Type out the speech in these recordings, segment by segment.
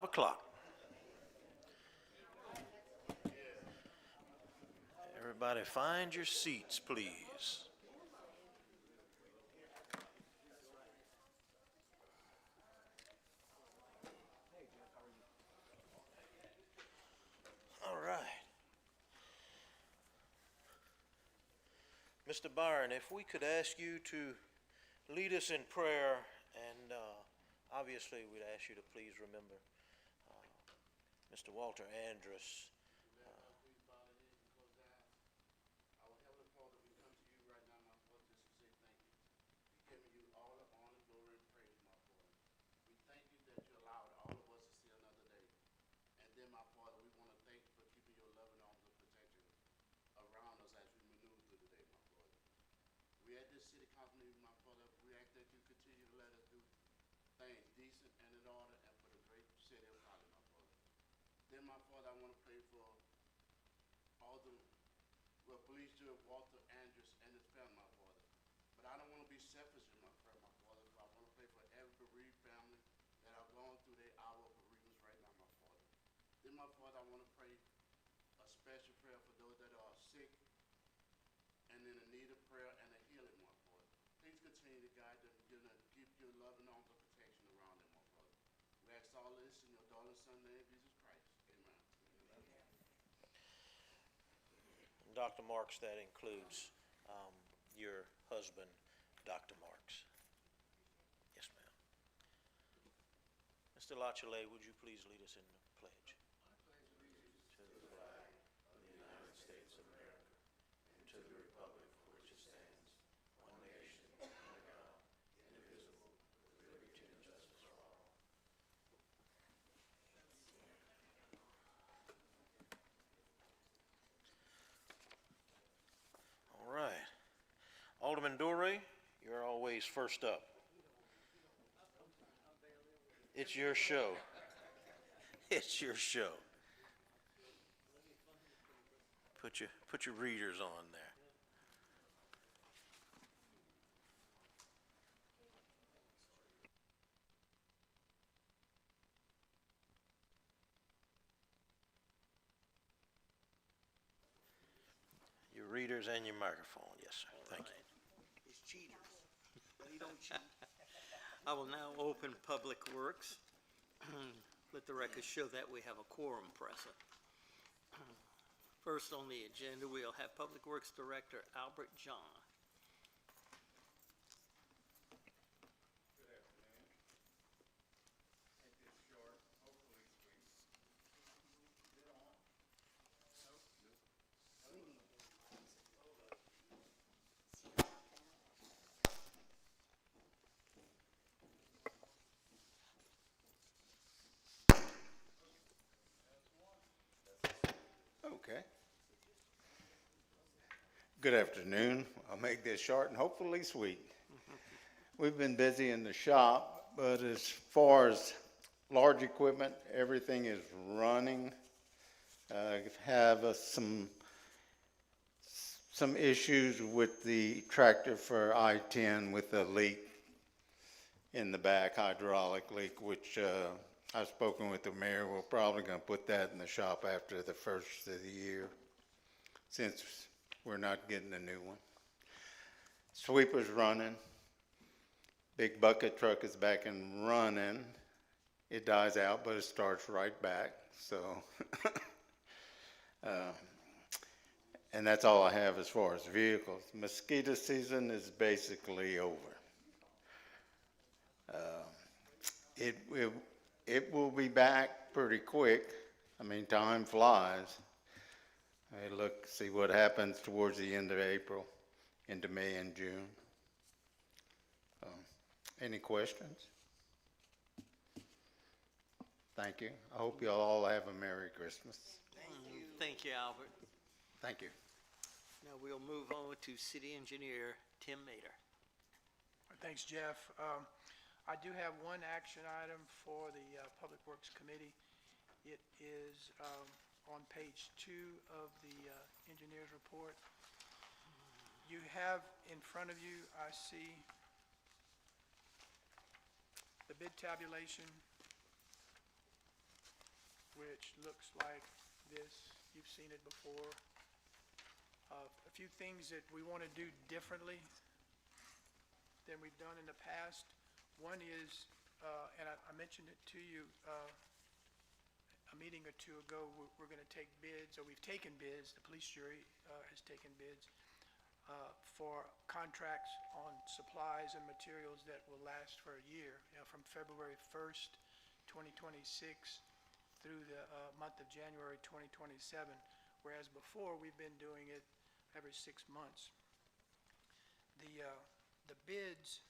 O'clock. Everybody find your seats, please. All right. Mr. Byron, if we could ask you to lead us in prayer, and obviously we'd ask you to please remember Mr. Walter Andrus. Our Heavenly Father, we come to you right now, my Father, just to say thank you. We're giving you all the honor, glory, and praise, my Father. We thank you that you allowed all of us to see another day. And then, my Father, we want to thank you for keeping your loving arms of protection around us as we maneuver through the day, my Father. We at this city council meeting, my Father, we ask that you continue to let us do things decent and in order and for the great city of Holly, my Father. Then, my Father, I want to pray for all the police do Walter Andrus and his family, my Father. But I don't want to be selfish in my prayer, my Father. So I want to pray for every bereaved family that are going through their hour of bereavement right now, my Father. Then, my Father, I want to pray a special prayer for those that are sick and in the need of prayer and a healing, my Father. Please continue to guide them, keep your loving arms of protection around them, my Father. We ask all this in your darling Son, name, Jesus Christ. Amen. Dr. Marks, that includes your husband, Dr. Marks. Yes, ma'am. Mr. Lachele, would you please lead us in the pledge? To the flag of the United States of America and to the republic for which it stands, one nation, under God, indivisible, with liberty and justice for all. All right. Alderman Dorey, you're always first up. It's your show. It's your show. Put your readers on there. Your readers and your microphone. Yes, sir. Thank you. He's cheaters, but he don't cheat. I will now open Public Works. Let the record show that we have a quorum present. First on the agenda, we'll have Public Works Director Albert John. Good afternoon. Make this short, hopefully sweet. Is it on? Nope. Okay. Good afternoon. I'll make this short and hopefully sweet. We've been busy in the shop, but as far as large equipment, everything is running. Have some issues with the tractor for I-10 with a leak in the back, hydraulic leak, which I've spoken with the mayor. We're probably going to put that in the shop after the first of the year, since we're not getting a new one. Sweeper's running. Big bucket truck is back and running. It dies out, but it starts right back. So, and that's all I have as far as vehicles. Mosquito season is basically over. It will be back pretty quick. I mean, time flies. See what happens towards the end of April, into May and June. Any questions? Thank you. I hope you all have a Merry Christmas. Thank you, Albert. Thank you. Now we'll move on to City Engineer Tim Mater. Thanks, Jeff. I do have one action item for the Public Works Committee. It is on page 2 of the engineer's report. You have in front of you, I see, the bid tabulation which looks like this. You've seen it before. A few things that we want to do differently than we've done in the past. One is, and I mentioned it to you a meeting or two ago, we're going to take bids, or we've taken bids, the police jury has taken bids for contracts on supplies and materials that will last for a year, from February 1st, 2026 through the month of January 2027, whereas before we've been doing it every 6 months. The bids,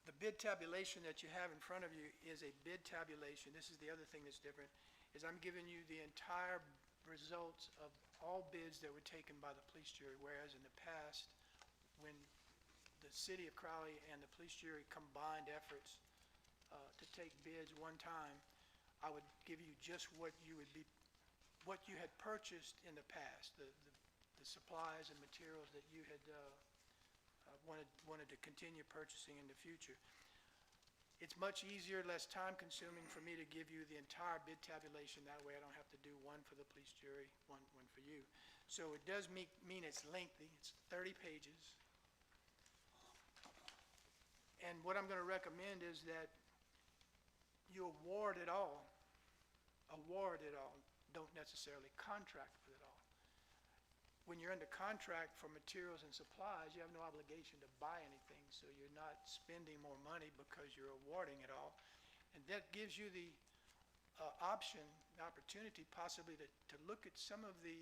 the bid tabulation that you have in front of you is a bid tabulation. This is the other thing that's different, is I'm giving you the entire results of all bids that were taken by the police jury, whereas in the past, when the city of Crowley and the police jury combined efforts to take bids one time, I would give you just what you had purchased in the past, the supplies and materials that you had wanted to continue purchasing in the future. It's much easier, less time-consuming for me to give you the entire bid tabulation. That way I don't have to do one for the police jury, one for you. So it does mean it's lengthy. It's 30 pages. And what I'm going to recommend is that you award it all. Award it all. Don't necessarily contract with it all. When you're under contract for materials and supplies, you have no obligation to buy anything, so you're not spending more money because you're awarding it all. And that gives you the opportunity possibly to look at some of the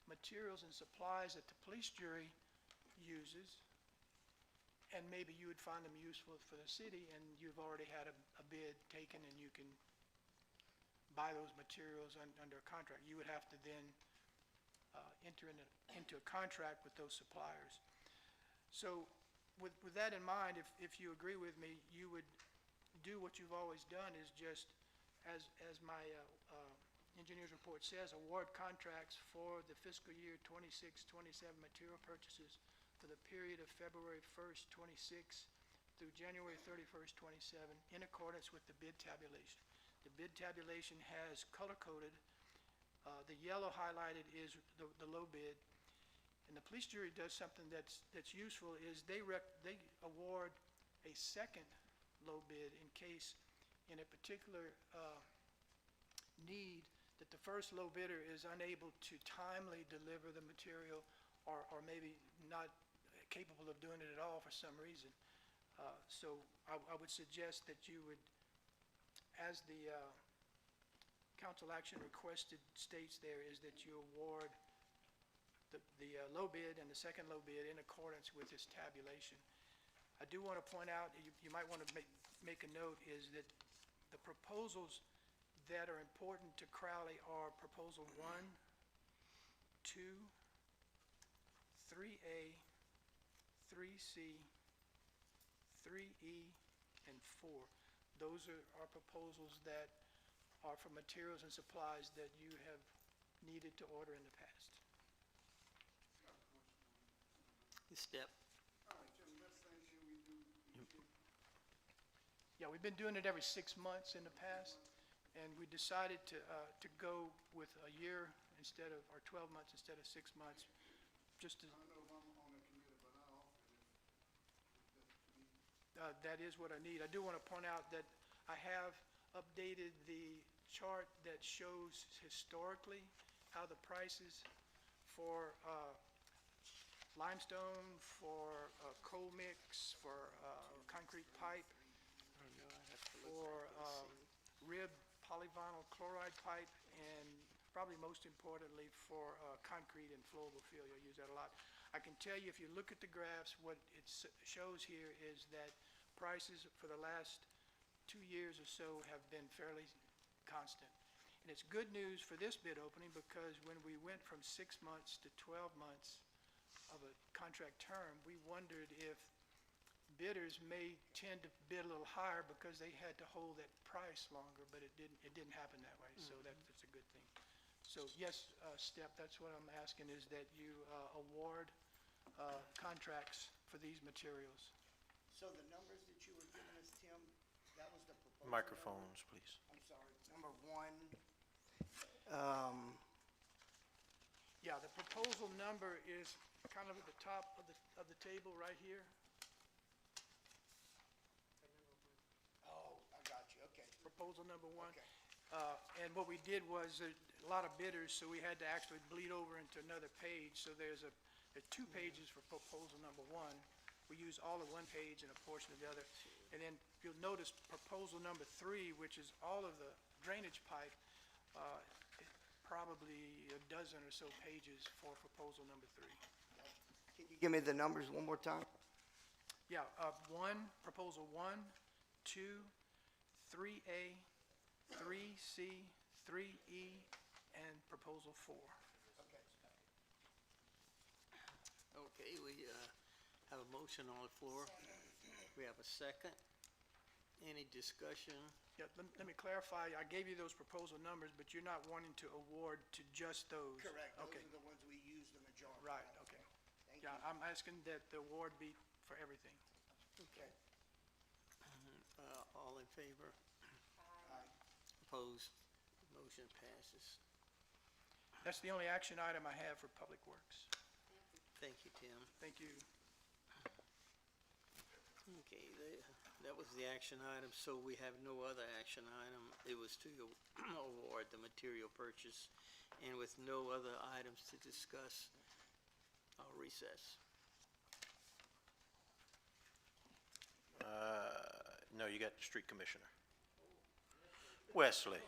materials and supplies that the police jury uses, and maybe you would find them useful for the city, and you've already had a bid taken, and you can buy those materials under a contract. You would have to then enter into a contract with those suppliers. So with that in mind, if you agree with me, you would do what you've always done, is just, as my engineer's report says, award contracts for the fiscal year 26-27 material purchases for the period of February 1st, 26 through January 31st, 27, in accordance with the bid tabulation. The bid tabulation has color-coded. The yellow highlighted is the low bid. And the police jury does something that's useful, is they award a second low bid in case, in a particular need, that the first low bidder is unable to timely deliver the material, or maybe not capable of doing it at all for some reason. So I would suggest that you would, as the council action requested states there, is that you award the low bid and the second low bid in accordance with this tabulation. I do want to point out, you might want to make a note, is that the proposals that are important to Crowley are Proposal 1, 2, 3A, 3C, 3E, and 4. Those are proposals that are for materials and supplies that you have needed to order in the past. Step. All right, Jim, that's the thing we do each year. Yeah, we've been doing it every 6 months in the past, and we decided to go with a year instead of, or 12 months instead of 6 months, just to, I don't know if I'm on the committee, but I offer it. that is what I need. I do want to point out that I have updated the chart that shows historically how the prices for limestone, for coal mix, for concrete pipe, for rib polyvinyl chloride pipe, and probably most importantly for concrete and flowable fill. You'll use that a lot. I can tell you, if you look at the graphs, what it shows here is that prices for the last 2 years or so have been fairly constant. And it's good news for this bid opening, because when we went from 6 months to 12 months of a contract term, we wondered if bidders may tend to bid a little higher because they had to hold that price longer, but it didn't happen that way. So that's a good thing. So yes, Step, that's what I'm asking, is that you award contracts for these materials. So the numbers that you were giving us, Tim, that was the proposal? Microphones, please. I'm sorry, number one, Yeah, the proposal number is kind of at the top of the table right here. oh, I got you, okay. Proposal number one. Okay. And what we did was, a lot of bidders, so we had to actually bleed over into another page. So there are 2 pages for proposal number one. We use all of one page and a portion of the other. And then you'll notice proposal number 3, which is all of the drainage pipe, probably a dozen or so pages for proposal number 3. Can you give me the numbers one more time? Yeah, proposal 1, 2, 3A, 3C, 3E, and proposal 4. Okay. Okay, we have a motion on the floor. We have a second. Any discussion? Yeah, let me clarify, I gave you those proposal numbers, but you're not wanting to award to just those? Correct, those Okay, are the ones we use the majority. right, of. okay. Thank Yeah, you. I'm asking that the award be for everything. Okay. All in favor? Aye. Opposed? Motion passes. That's the only action item I have for Public Works. Thank you, Tim. Thank you. Okay, that was the action item, so we have no other action item. It was to award the material purchase, and with no other items to discuss, I'll recess. No, you got the street commissioner. Wesley.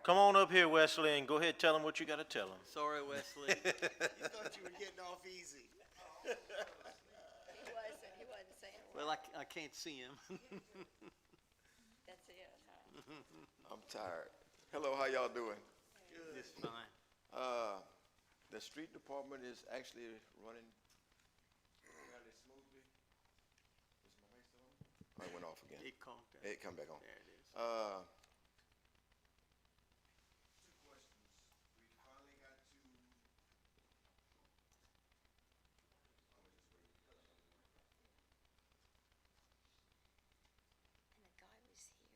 Come on up here, Wesley, and go ahead, tell him what you gotta tell him. Sorry, Wesley. You thought you were getting off easy. He wasn't saying a word. Well, I can't see him. That's it, huh? I'm tired. Hello, how y'all doing? Just fine. The street department is actually running fairly smoothly. Is my mic still on? Oh, it went off again. It conked out. It come back on. There it is. Two questions. We finally got to. And the guy was here.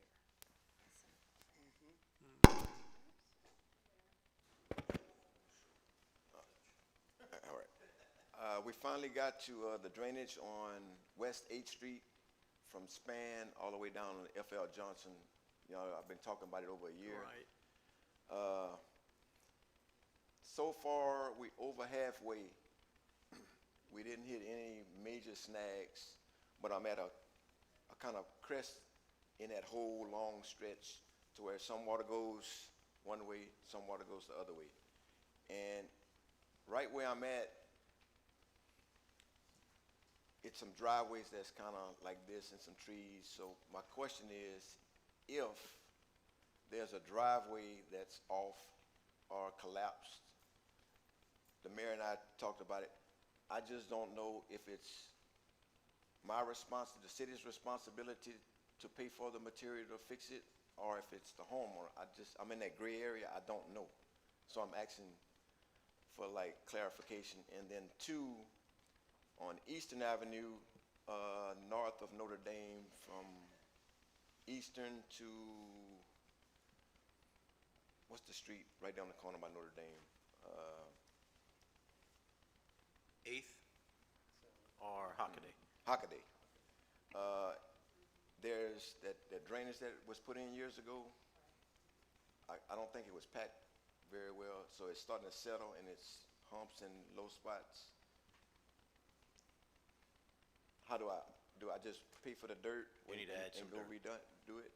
All right. We finally got to the drainage on West 8th Street from Span all the way down to F.L. Johnson. You know, I've been talking about it over a year. Right. So far, we over halfway. We didn't hit any major snags, but I'm at a kind of crest in that whole long stretch to where some water goes one way, some water goes the other way. And right where I'm at, it's some driveways that's kind of like this and some trees. So my question is, if there's a driveway that's off or collapsed, the mayor and I talked about it, I just don't know if it's my the city's responsibility to pay for the material to fix it, or if it's the homeowner. I'm in that gray area, I don't know. So I'm asking for like clarification. And then 2, on Eastern Avenue, north of Notre Dame, from Eastern to, what's the street right down the corner by Notre Dame? 8th or Hockaday? Hockaday. There's that drainage that was put in years ago. I don't think it was packed very well, so it's starting to settle and it's humps and low spots. How do I just pay for the dirt? We need to add some and dirt. go do it?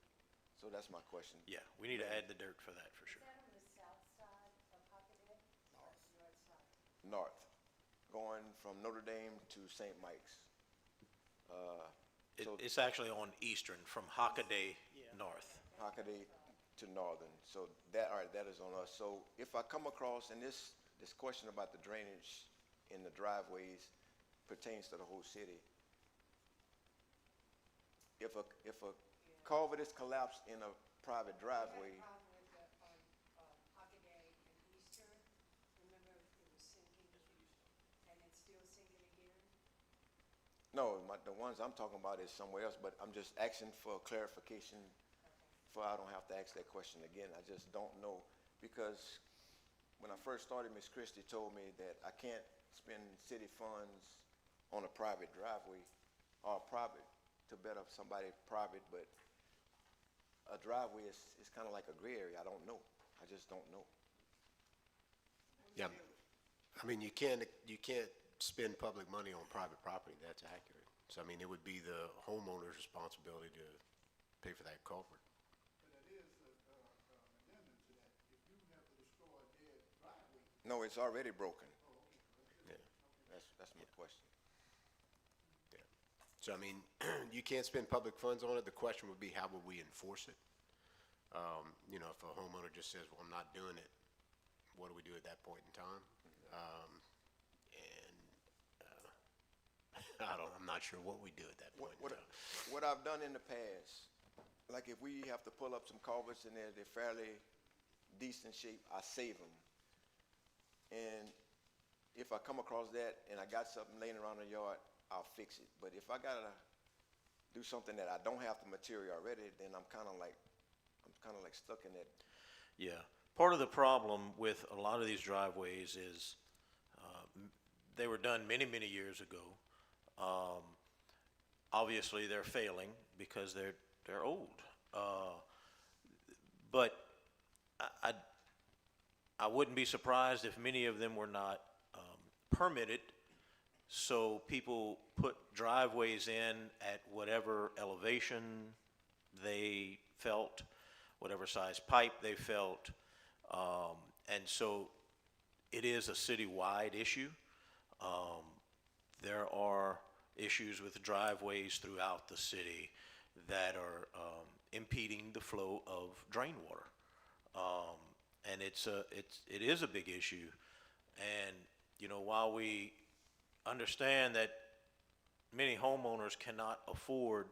So that's my question. Yeah, we need to add the dirt for that, for sure. Is that on the south side of Hockaday? North. North side. North, going from Notre Dame to St. Mike's. So It's actually on Eastern, from Hockaday north. Hockaday to Northern. So that, all right, that is on us. So if I come across, and this question about the drainage in the driveways pertains to the whole city. If a culvert is collapsed in a private driveway, We had a problem with Hockaday and Eastern. Remember, it was sinking, and it's still sinking again? no, the ones I'm talking about is somewhere else, but I'm just asking for clarification for I don't have to ask that question again. I just don't know, because when I first started, Miss Christie told me that I can't spend city funds on a private driveway or private to better somebody private, but a driveway is kind of like a gray area. I don't know. I just don't know. Yeah, I mean, you can't spend public money on private property, that's accurate. So, I mean, it would be the homeowner's responsibility to pay for that culvert. But it is an amendment to that. If you have to destroy a dead driveway, No, it's already broken. Yeah, That's my question. yeah. So, I mean, you can't spend public funds on it. The question would be, how would we enforce it? You know, if a homeowner just says, well, I'm not doing it, what do we do at that point in time? I'm not sure what we do at that point in time. What I've done in the past, like if we have to pull up some culverts in there, they're fairly decent shape, I save them. And if I come across that and I got something laying around the yard, I'll fix it. But if I gotta do something that I don't have the material already, then I'm kind of like stuck in that. Yeah, part of the problem with a lot of these driveways is they were done many, many years ago. Obviously, they're failing because they're old. But I wouldn't be surprised if many of them were not permitted. So people put driveways in at whatever elevation they felt, whatever size pipe they felt. And so it is a citywide issue. There are issues with driveways throughout the city that are impeding the flow of drain water. And it is a big issue. And, you know, while we understand that many homeowners cannot afford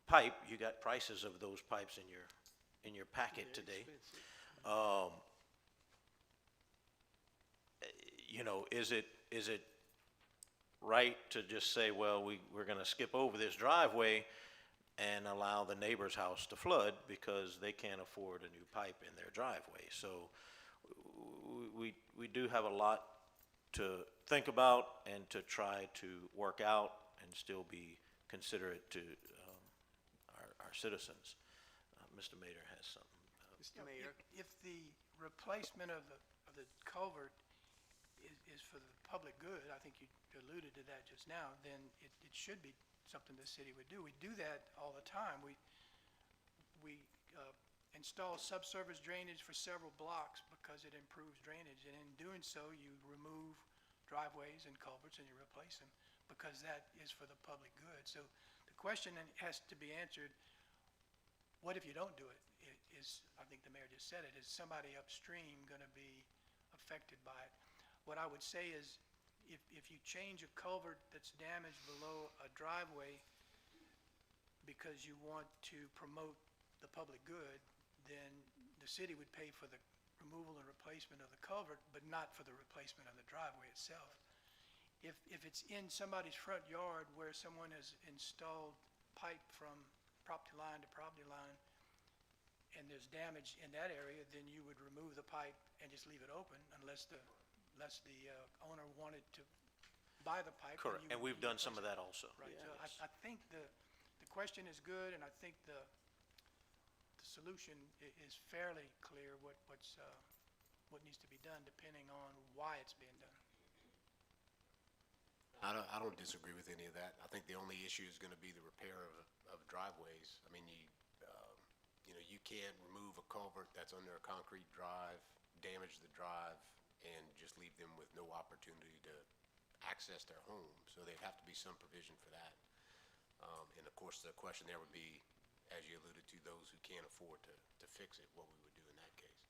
pipe, you got prices of those pipes in your packet today. You know, is it right to just say, well, we're going to skip over this driveway and allow the neighbor's house to flood because they can't afford a new pipe in their driveway? So we do have a lot to think about and to try to work out and still be considerate to our citizens. Mr. Mayor has something. Mr. Mayor? If the replacement of the culvert is for the public good, I think you alluded to that just now, then it should be something the city would do. We do that all the time. We install subsurface drainage for several blocks because it improves drainage, and in doing so, you remove driveways and culverts and you replace them because that is for the public good. So the question then has to be answered, what if you don't do it? I think the mayor just said it, is somebody upstream going to be affected by it? What I would say is, if you change a culvert that's damaged below a driveway because you want to promote the public good, then the city would pay for the removal and replacement of the culvert, but not for the replacement of the driveway itself. If it's in somebody's front yard where someone has installed pipe from property line to property line, and there's damage in that area, then you would remove the pipe and just leave it open unless the owner wanted to buy the pipe. Correct, and we've done some of that also. Right, so I think the question is good, and I think the solution is fairly clear what needs to be done depending on why it's being done. I don't disagree with any of that. I think the only issue is going to be the repair of driveways. I mean, you know, you can't remove a culvert that's under a concrete drive, damage the drive, and just leave them with no opportunity to access their home. So there'd have to be some provision for that. And of course, the question there would be, as you alluded to, those who can't afford to fix it, what we would do in that case.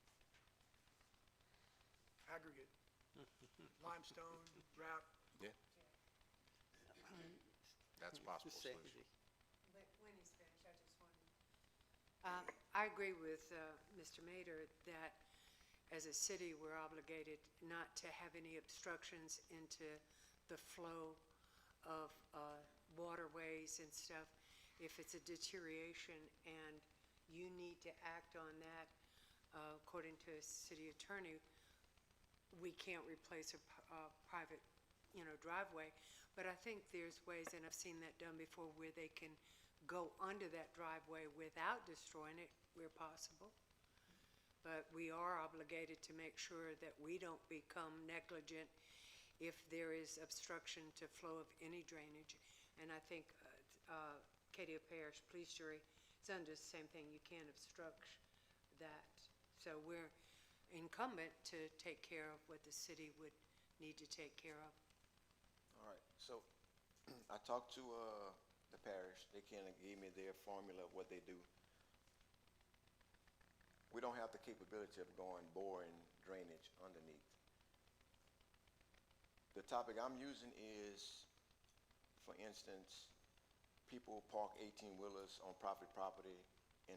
Aggregate, limestone, wrap. Yeah. That's a possible Ms. solution. Sandy? When he's finished, I just wanted, I agree with Mr. Mader that as a city, we're obligated not to have any obstructions into the flow of waterways and stuff. If it's a deterioration and you need to act on that. According to a city attorney, we can't replace a private, driveway. But I think there's ways, and I've seen that done before, where they can go under that driveway without destroying it where possible. But we are obligated to make sure that we don't become negligent if there is obstruction to flow of any drainage. And I think Cadia Parish Police Jury is under the same thing. You can't obstruct that. So we're incumbent to take care of what the city would need to take care of. All right, so I talked to the parish. They kind of gave me their formula of what they do. We don't have the capability of going boring drainage underneath. The topic I'm using is, for instance, people park 18-wheelers on private property and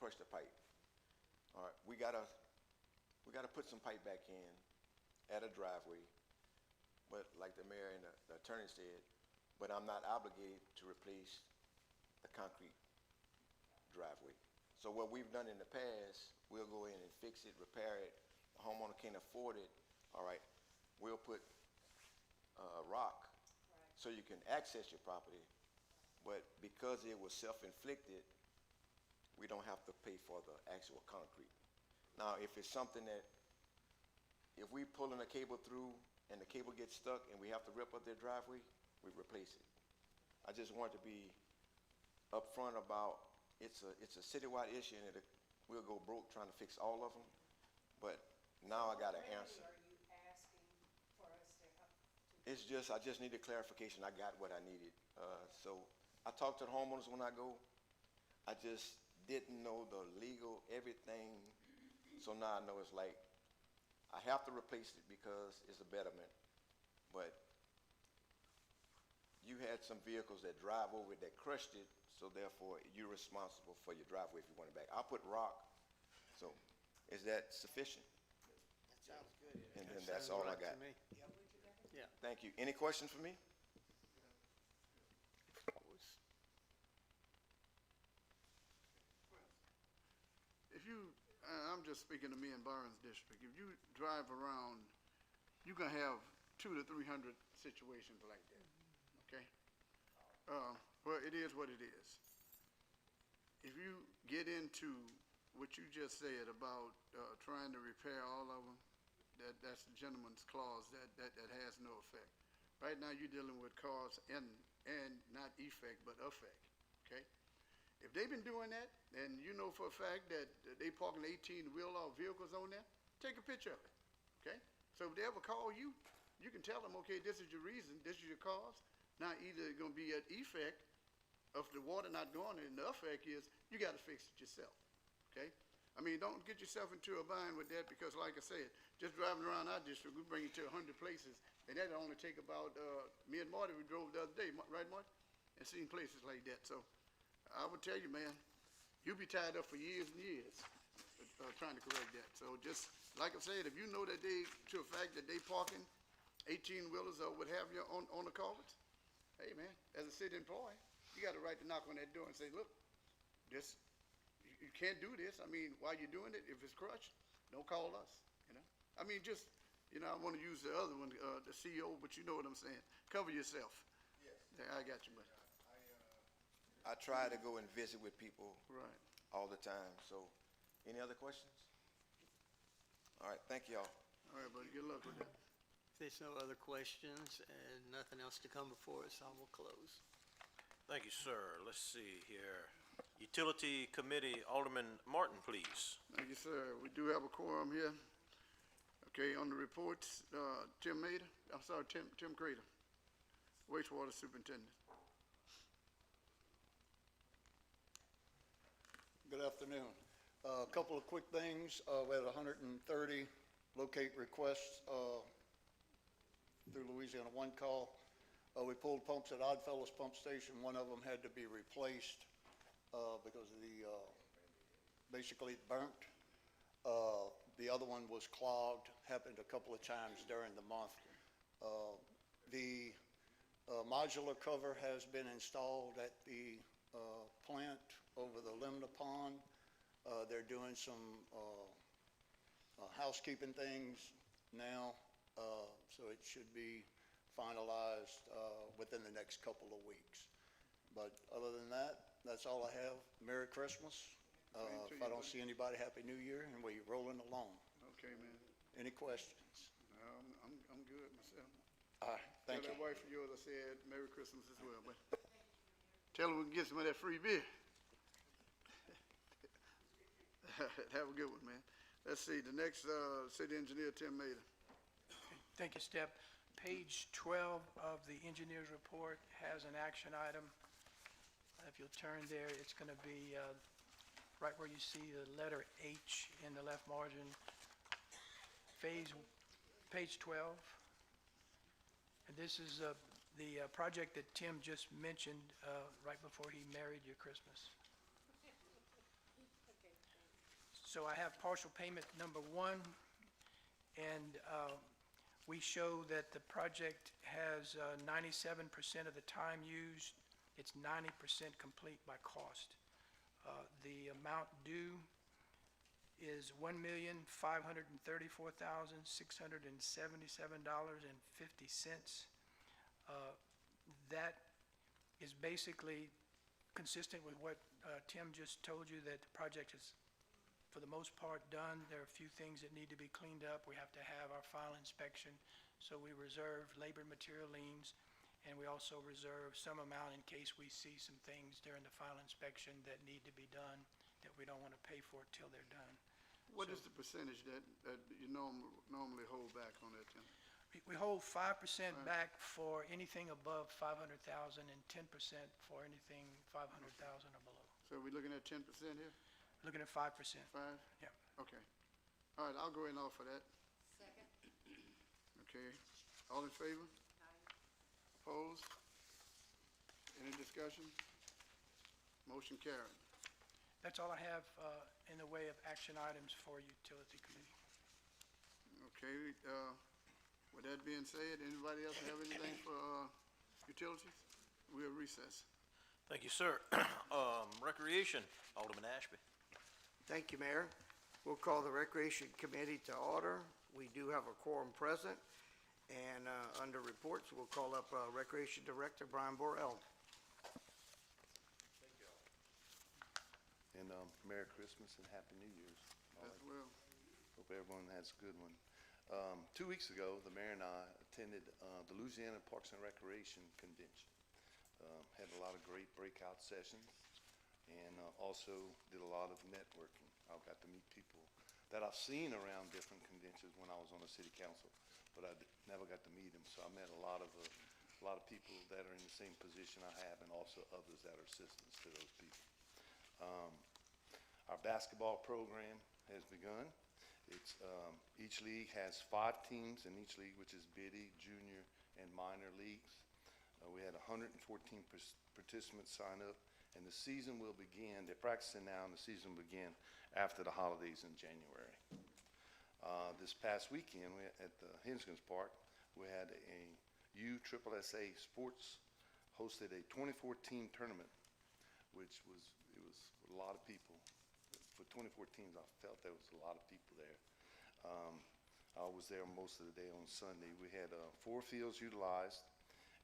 crush the pipe. All right, we gotta put some pipe back in at a driveway, but like the mayor and the attorney said, but I'm not obligated to replace the concrete driveway. So what we've done in the past, we'll go in and fix it, repair it. The homeowner can't afford it. All right, we'll put rock so you can access your property, but because it was self-inflicted, we don't have to pay for the actual concrete. Now, if it's something that, if we pulling a cable through and the cable gets stuck and we have to rip up their driveway, we replace it. I just want to be upfront about it's a citywide issue, and we'll go broke trying to fix all of them. But now I got an answer. Are you asking for us to help? It's just, I just needed clarification. I got what I needed. So I talk to the homeowners when I go. I just didn't know the legal everything. So now I know it's like, I have to replace it because it's a betterment. But you had some vehicles that drive over it that crushed it, so therefore you're responsible for your driveway if you want it back. I'll put rock. So is that sufficient? That sounds good. And then that's all I got. Sounds right to me. Yeah. Thank you. Any questions for me? If you, I'm just speaking to me in Barnes District, if you drive around, you're gonna have 200 to 300 situations like that, okay? Well, it is what it is. If you get into what you just said about trying to repair all of them, that's the gentleman's clause, that has no effect. Right now, you're dealing with cause and not effect, but effect, okay? If they've been doing that, and you know for a fact that they parking 18-wheeler vehicles on there, take a picture of it, okay? So if they ever call you, you can tell them, okay, this is your reason, this is your cause. Now, either it's gonna be an effect of the water not going, and the effect is you gotta fix it yourself, okay? I mean, don't get yourself into a bind with that, because like I said, just driving around our district, we bring you to 100 places, and that'll only take about, me and Marty, we drove the other day, right, Marty? And seen places like that, so I would tell you, man, you'll be tied up for years and years trying to correct that. So just, like I said, if you know that they, to a fact that they parking 18-wheelers or what have you on the culverts, hey, man, as a city employee, you got a right to knock on that door and say, look, this, you can't do this. I mean, while you're doing it, if it's crushed, don't call us, you know? I mean, just, you know, I want to use the other one, the CEO, but you know what I'm saying. Cover yourself. Yes. I got you, man. I try to go and visit with people Right. all the time. So, any other questions? All right, thank you all. All right, buddy, good luck with that. If there's no other questions and nothing else to come before us, I will close. Thank you, sir. Let's see here. Utility Committee, Alderman Martin, please. Thank you, sir. We do have a quorum here. Okay, on the reports, Tim Crater, wastewater superintendent. Good afternoon. A couple of quick things. We had 130 locate requests through Louisiana One Call. We pulled pumps at Oddfellows Pump Station. One of them had to be replaced because of the, basically it burnt. The other one was clogged, happened a couple of times during the month. The modular cover has been installed at the plant over the Lemna Pond. They're doing some housekeeping things now, so it should be finalized within the next couple of weeks. But other than that, that's all I have. Merry Christmas. Same to If you, I don't buddy. see anybody, Happy New Year, and we rolling along. Okay, man. Any questions? I'm good myself. All right, thank Tell you. that wife of yours I said Merry Christmas as well, but tell her we can get some of that free beer. Have a good one, man. Let's see, the next, city engineer, Tim Mader. Thank you, Step. Page 12 of the engineer's report has an action item. If you'll turn there, it's going to be right where you see the letter H in the left margin. Page 12. And this is the project that Tim just mentioned right before he married you Christmas. So I have partial payment number 1, and we show that the project has 97% of the time used. It's 90% complete by cost. The amount due is $1,534,677.50. That is basically consistent with what Tim just told you, that the project is, for the most part, done. There are a few things that need to be cleaned up. We have to have our final inspection, so we reserve labor and material liens, and we also reserve some amount in case we see some things during the final inspection that need to be done that we don't want to pay for till they're done. What is the percentage that you normally hold back on that, Tim? We hold 5% back for anything above 500,000 and 10% for anything 500,000 or below. So are we looking at 10% here? Looking at 5%. 5? Yeah. Okay. All right, I'll go ahead and offer that. Second? Okay. All in favor? Opposed? Any discussion? Motion carried. That's all I have in the way of action items for Utility Committee. Okay, with that being said, anybody else have anything for utilities? We'll recess. Thank you, sir. Recreation, Alderman Ashby. Thank you, Mayor. We'll call the Recreation Committee to order. We do have a quorum present. And under reports, we'll call up Recreation Director Brian Borrell. And Merry Christmas and Happy New Year's. As well. Hope everyone has a good one. 2 weeks ago, the mayor and I attended the Louisiana Parks and Recreation Convention. Had a lot of great breakout sessions and also did a lot of networking. I got to meet people that I've seen around different conventions when I was on the city council, but I never got to meet them. So I met a lot of people that are in the same position I have, and also others that are assistants to those people. Our basketball program has begun. It's each league has 5 teams in each league, which is biddy, junior, and minor leagues. We had 114 participants sign up, and the season will begin. They're practicing now, and the season will begin after the holidays in January. This past weekend, at the Hinskins Park, we had a USSSA Sports hosted a 24-team tournament, which was a lot of people. For 24 teams, I felt there was a lot of people there. I was there most of the day on Sunday. We had 4 fields utilized,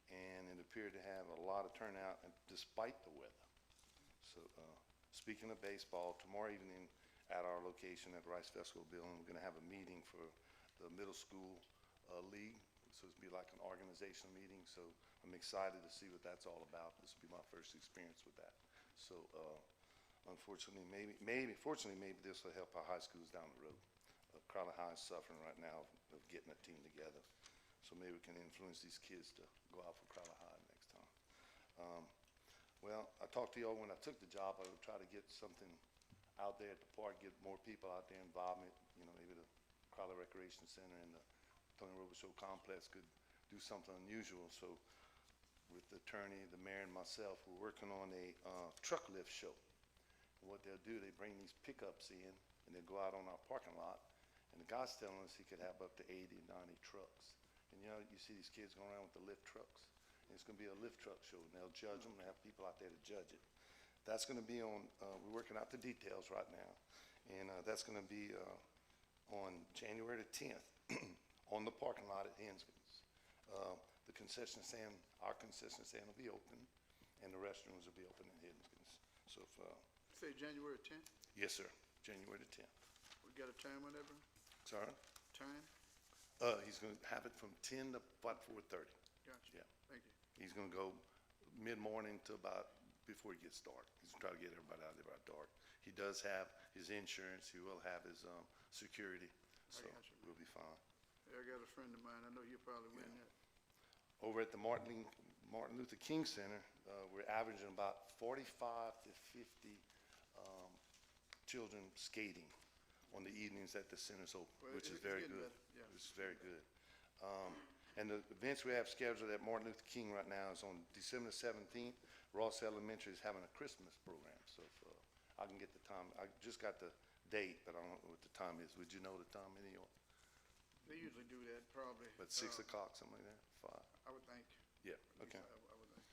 and it appeared to have a lot of turnout despite the weather. So speaking of baseball, tomorrow evening at our location at Rice Festival Building, we're going to have a meeting for the middle school league. So it'll be like an organizational meeting. So I'm excited to see what that's all about. This will be my first experience with that. So unfortunately, fortunately, maybe this will help our high schools down the road. Crowley High is suffering right now of getting a team together. So maybe we can influence these kids to go out for Crowley High next time. Well, I talked to y'all when I took the job. I would try to get something out there at the park, get more people out there, involvement. You know, maybe the Crowley Recreation Center and the Tony Robichaux Complex could do something unusual. So with the attorney, the mayor, and myself, we're working on a truck lift show. And what they'll do, they bring these pickups in, and they'll go out on our parking lot. And the guy's telling us he could have up to 80, 90 trucks. And you know, you see these kids going around with the lift trucks. And it's going to be a lift truck show, and they'll judge them. They have people out there to judge it. That's gonna be on, we're working out the details right now, and, that's gonna be, on January the 10th, on the parking lot at Henson's. The concession stand, our concession stand will be open, and the restrooms will be open at Henson's. So if, Say January 10th? yes, sir, January the 10th. We got a time on that, bro? Sorry? Time? He's gonna have it from 10 to about 4:30. Gotcha. Yeah. Thank you. He's gonna go mid-morning to about, before it gets dark. He's gonna try to get everybody out there by dark. He does have his insurance, he will have his, security, so got you. we'll be fine. Yeah, I got a friend of mine, I know he'll probably win that. Over at the Martin Luther King Center, we're averaging about 45 to 50, children skating on the evenings that the center's open, Well, which is it's very getting good. better, yeah. Which is very good. And the events we have scheduled at Martin Luther King right now is on December 17th. Ross Elementary is having a Christmas program, so if, I can get the time, I just got the date, but I don't know what the time is. Would you know the time, any of you? They usually do that probably. But 6 o'clock, something like that, 5? I would think. Yeah, At least okay. I would think.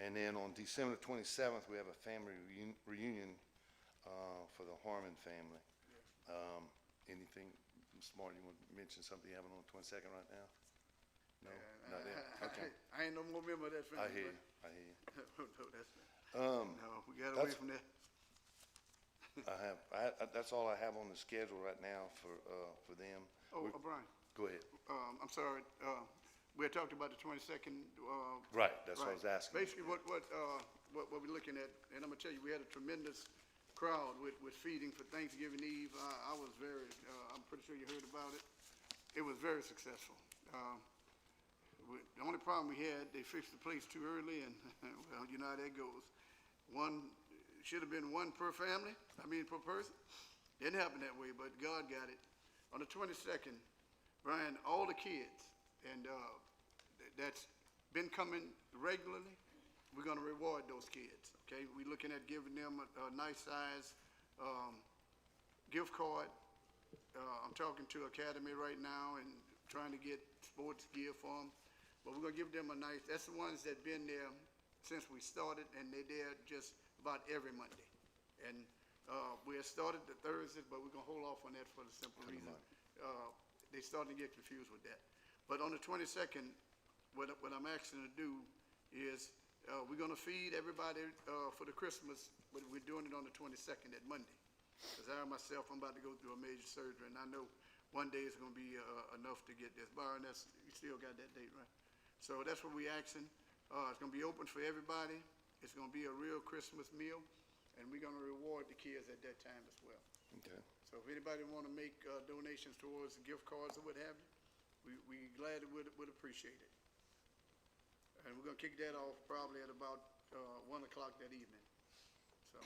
And then on December 27th, we have a family reunion for the Harmon family. Anything, Ms. Martin, you want to mention something you have on the 22nd right now? No, not yet? Okay. I ain't no more member of that I family. hear you, I hear you. No, that's, Um, no, we got away that's- from that. That's all I have on the schedule right now for them. Oh, We're- Brian, Go ahead. I'm sorry, we had talked about the 22nd, Right, that's what I was right. asking. Basically, what we're looking at, and I'm gonna tell you, we had a tremendous crowd with feeding for Thanksgiving Eve. I was very, I'm pretty sure you heard about it. It was very successful. The only problem we had, they fixed the place too early, and, well, you know how that goes. Should have been one per family, per person. Didn't happen that way, but God got it. On the 22nd, Brian, all the kids, and that's been coming regularly, we're gonna reward those kids, okay? We're looking at giving them a nice size gift card. I'm talking to Academy right now and trying to get sports gear for them. But we're gonna give them a nice, that's the ones that been there since we started, and they're there just about every Monday. And we had started the Thursdays, but we're gonna hold off on that for the simple reason. They starting to get confused with that. But on the 22nd, what I'm asking to do is, we're gonna feed everybody for the Christmas, but we're doing it on the 22nd, that Monday. Because I myself, I'm about to go through a major surgery, and I know one day is gonna be enough to get this. Byron, you still got that date, right? So that's what we're asking. It's gonna be open for everybody. It's gonna be a real Christmas meal, and we're gonna reward the kids at that time as well. Okay. So if anybody wanna make donations towards gift cards or what have you, we gladly would appreciate it. And we're gonna kick that off probably at about 1 o'clock that evening. So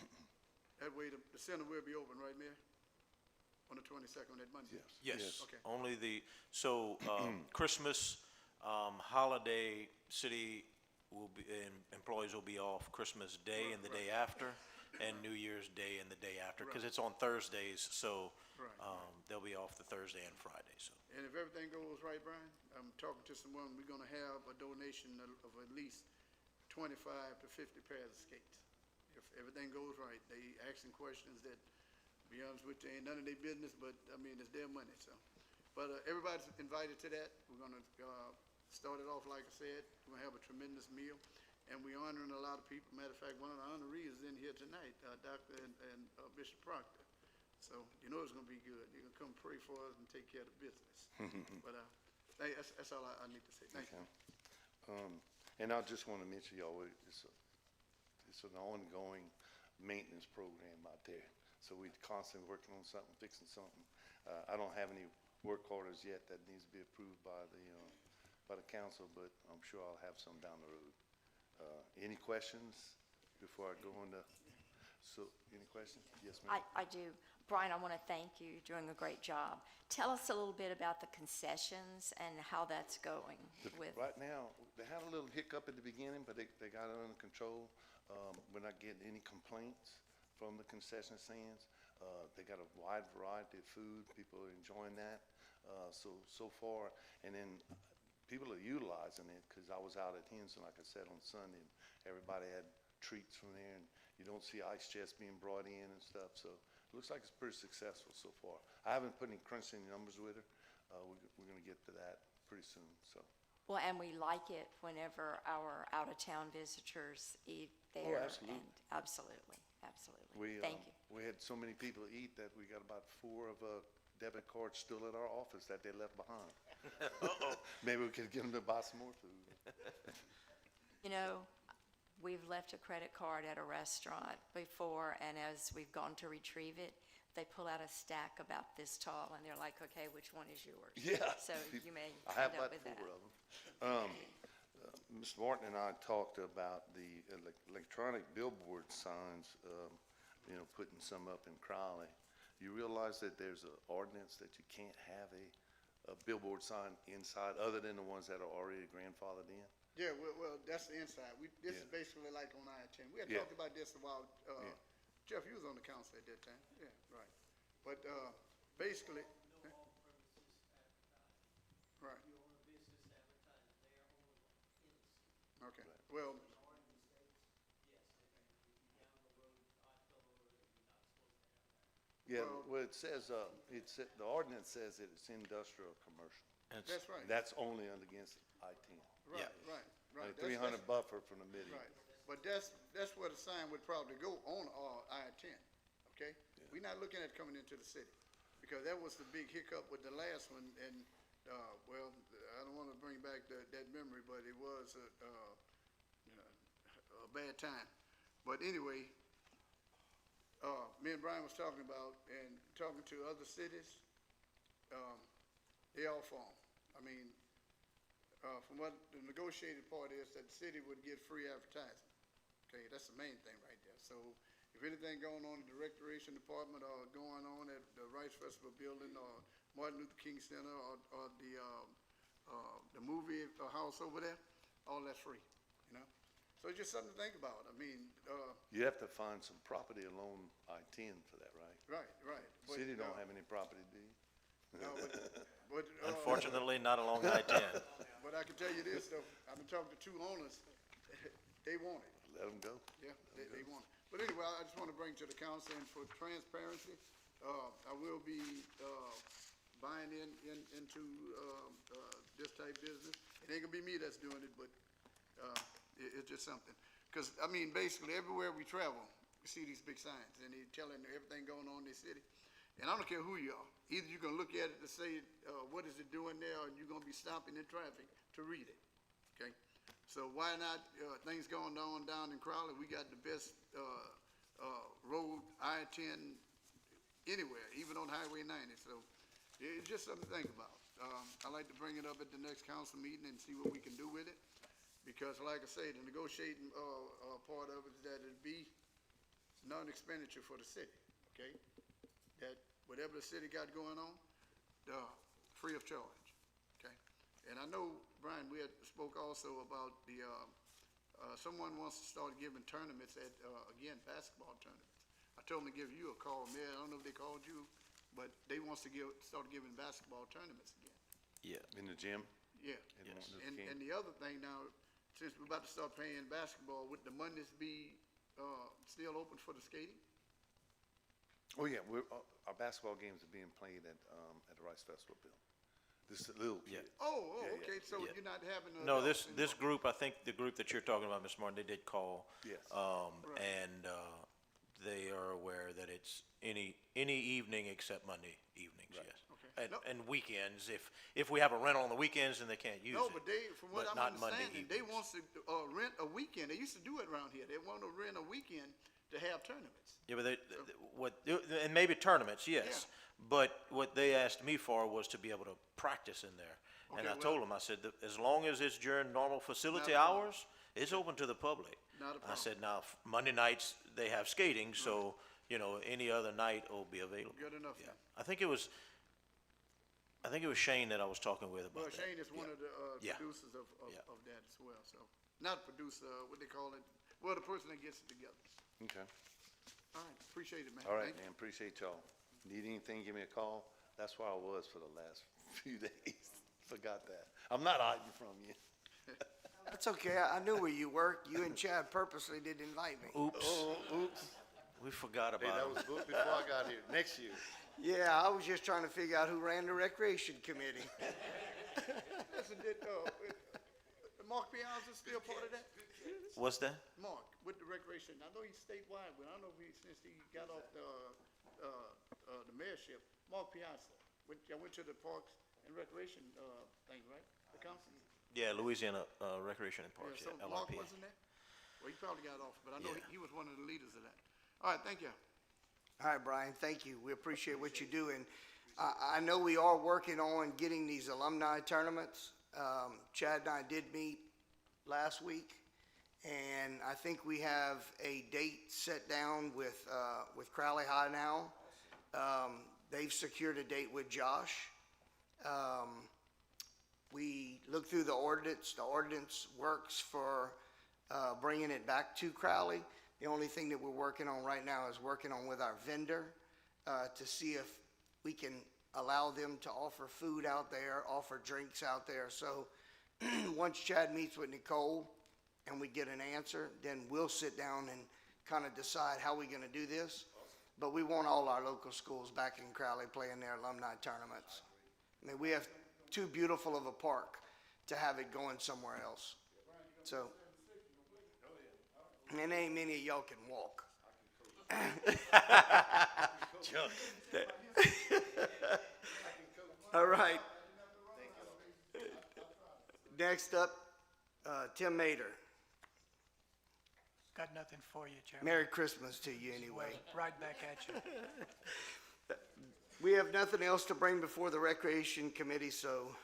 that way the center will be open, right, Mayor? On the 22nd, that Monday? Yes. Yes, Okay. only Christmas, holiday, city will be, and employees will be off Christmas Day and the day after, and New Year's Day and the day after, because it's on Thursdays, so Right. they'll be off the Thursday and Friday, so. And if everything goes right, Brian, I'm talking to someone, we're gonna have a donation of at least 25 to 50 pairs of skates. If everything goes right, they asking questions that, to be honest with you, ain't none of their business, but, it's their money, so. But, everybody's invited to that. We're gonna, start it off, like I said, we're gonna have a tremendous meal, and we're honoring a lot of people. Matter of fact, one of the honorees is in here tonight, Dr. and Bishop Proctor. So, you know it's gonna be good. You're gonna come pray for us and take care of the business. But, that's all I need to say. Thank you. Okay. And I just want to mention, y'all, it's an ongoing maintenance program out there. So we're constantly working on something, fixing something. I don't have any work orders yet that needs to be approved by the council, but I'm sure I'll have some down the road. Any questions before I go on to, any questions? Yes, ma'am. I do. Brian, I want to thank you. You're doing a great job. Tell us a little bit about the concessions and how that's going with. Right now, they had a little hiccup at the beginning, but they got it under control. We're not getting any complaints from the concession stands. They got a wide variety of food. People are enjoying that. So far, and then people are utilizing it, because I was out at Henson, like I said, on Sunday, and everybody had treats from there, and You don't see ice chests being brought in and stuff, so it looks like it's pretty successful so far. I haven't put any crunched any numbers with her. We're gonna get to that pretty soon, so. Well, and we like it whenever our out-of-town visitors eat there. absolutely. And absolutely, absolutely. We, Thank you. We had so many people eat that we got about 4 of debit cards still at our office that they left behind. Maybe we could get them to buy some more food. You know, we've left a credit card at a restaurant before, and as we've gone to retrieve it, they pull out a stack about this tall, and they're like, okay, which one is yours? Yeah. So you may I have end up about with 4 that. of them. Ms. Martin and I talked about the electronic billboard signs, putting some up in Crowley. You realize that there's an ordinance that you can't have a billboard sign inside other than the ones that are already grandfathered in? Yeah, well, that's the inside. This is Yeah. basically like on I-10. We had Yeah. talked about this a while, Yeah. Jeff, you was on the council at that time. Yeah, right. But, basically. Right. Okay, well. Yeah, well, it says, the ordinance says that it's industrial or commercial. That's right. That's only against I-10. Right, right, right. Like That's- 300 buffer from the mid. Right, but that's where the sign would probably go on I-10, okay? We're not looking at coming into the city, because that was the big hiccup with the last one, and, well, I don't want to bring back that memory, but it was a bad time. But anyway, me and Brian was talking about, and talking to other cities, they all form. I mean, from what the negotiated part is, that the city would get free advertising. Okay, that's the main thing right there. So if anything going on in the Recreation Department or going on at the Rice Festival Building or Martin Luther King Center or the movie house over there, all that's free, you know? So it's just something to think about. I mean, You have to find some property along I-10 for that, right? right. But, City don't have any property, do you? no, but, Unfortunately, not along I-10. but I can tell you this, though, I've been talking to 2 owners, they want it. Let them go. Yeah, they want it. But anyway, I just want to bring to the council, and for transparency, I will be buying into this type business. It ain't gonna be me that's doing it, but it's just something. Because, I mean, basically, everywhere we travel, we see these big signs, and they're telling everything going on in the city. And I don't care who you are. Either you're gonna look at it to say, what is it doing there, or you're gonna be stopping in traffic to read it, okay? So why not, things going on down in Crowley, we got the best road, I-10, anywhere, even on Highway 90, so it's just something to think about. I'd like to bring it up at the next council meeting and see what we can do with it, because like I say, the negotiating part of it is that it'd be non-expenditure for the city, okay? That whatever the city got going on, free of charge, okay? And I know, Brian, we had spoke also about the, someone wants to start giving tournaments at, again, basketball tournaments. I told them to give you a call, Mayor, I don't know if they called you, but they wants to start giving basketball tournaments again. Yeah. In the gym? Yeah. In Martin Luther King? And the other thing now, since we're about to start playing basketball, would the Mondays be, still open for the skating? Oh, yeah, our basketball games are being played at the Rice Festival Building. This is a little kid. Oh, Yeah, okay, so yeah. you're not having a. No, this group, I think the group that you're talking about, Ms. Martin, they did call. Yes. And they are aware that it's any evening except Monday evenings, yes. Okay. No. And weekends, if we have a rental on the weekends and they can't use it. No, but they, from what but I'm not Monday understanding, they evenings. wants to, rent a weekend. They used to do it around here. They want to rent a weekend to have tournaments. Yeah, but and maybe tournaments, yes. But what they asked me for was to be able to practice in there. And Okay, I told them, I said, that as long as it's during normal facility Not a problem. hours, it's open to the public. Not a I problem. said, now, Monday nights, they have skating, so, any other night will be available. Good enough, Yeah. then. I think it was Shane that I was talking with Well, about that. Shane is one of the, Yeah. producers of Yeah. that as well, so. Not producer, what they call it, well, the person that gets it together. Okay. All right, appreciate it, man. All right, Thank you. man, appreciate y'all. Need anything, give me a call. That's where I was for the last few days. Forgot that. I'm not hiding from you. That's okay. I knew where you worked. You and Chad purposely didn't invite me. Oops, Oh, oops. we forgot Hey, that about was him. booked before I got here. Next year. Yeah, I was just trying to figure out who ran the recreation committee. Listen, Mark Piazza still part of that? What's that? Mark, with the recreation, I know he's statewide, but I know since he got off the mayorship, Mark Piazza, I went to the Parks and Recreation, thing, right? The council? Yeah, Louisiana Recreation and Yeah, Parks, so yeah, Mark LRPA. wasn't there? Well, he probably got off, but I know Yeah. he was one of the leaders of that. All right, thank you. All right, Brian, thank you. We appreciate what you do. And I know we are working on getting these alumni tournaments. Chad and I did meet last week, and I think we have a date set down with Crowley High now. They've secured a date with Josh. We looked through the ordinance. The ordinance works for bringing it back to Crowley. The only thing that we're working on right now is working on with our vendor to see if we can allow them to offer food out there, offer drinks out there. So once Chad meets with Nicole and we get an answer, then we'll sit down and kind of decide how we're going to do this. But we want all our local schools back in Crowley playing their alumni tournaments. I mean, we have too beautiful of a park to have it going somewhere else. So, and ain't many of y'all can walk. All right. Next up, Tim Mater. Got nothing for you, Chairman. Merry Christmas to you anyway. Right back at you. We have nothing else to bring before the Recreation Committee, so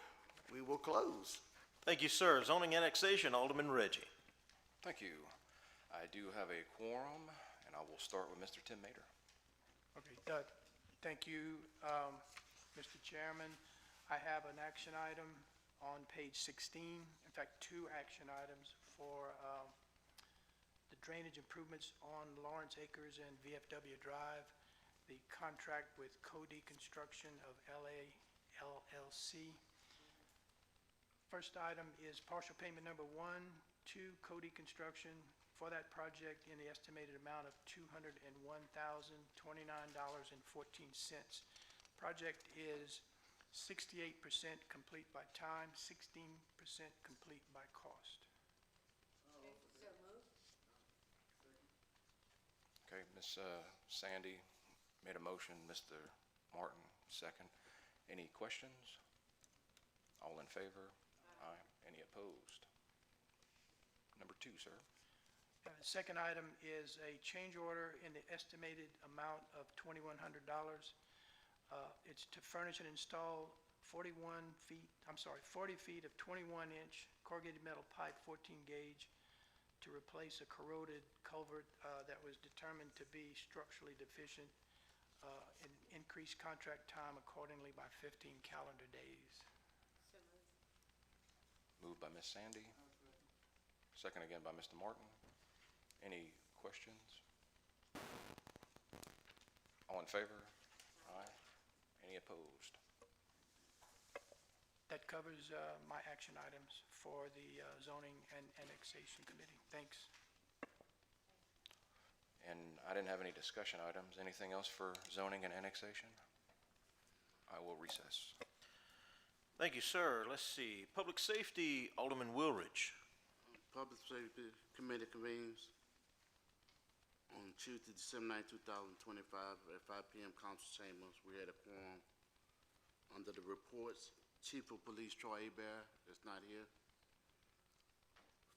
we will close. Thank you, sir. Zoning annexation, Alderman Reggie. Thank you. I do have a quorum, and I will start with Mr. Tim Mater. Okay, thank you, Mr. Chairman. I have an action item on page 16, in fact, two action items for the drainage improvements on Lawrence Acres and VFW Drive, the contract with Cody Construction of LA LLC. First item is partial payment number 1 to Cody Construction for that project in the estimated amount of $201,029.14. Project is 68% complete by time, 16% complete by cost. Okay, Ms. Sandy made a motion, Mr. Martin, second. Any questions? All in favor? Aye. Any opposed? Number 2, sir. The second item is a change order in the estimated amount of $2,100. It's to furnish and install 40 feet of 21-inch corrugated metal pipe, 14 gauge, to replace a corroded culvert that was determined to be structurally deficient, and increase contract time accordingly by 15 calendar days. Moved by Ms. Sandy. Second again by Mr. Martin. Any questions? All in favor? Aye. Any opposed? That covers my action items for the Zoning and Annexation Committee. Thanks. And I didn't have any discussion items. Anything else for zoning and annexation? I will recess. Thank you, sir. Let's see. Public Safety, Alderman Wilridge. Public Safety Committee convenes on Tuesday, December 9, 2025 at 5 p.m. Council Chambers. We had a quorum. Under the reports, Chief of Police Troy Hebert is not here.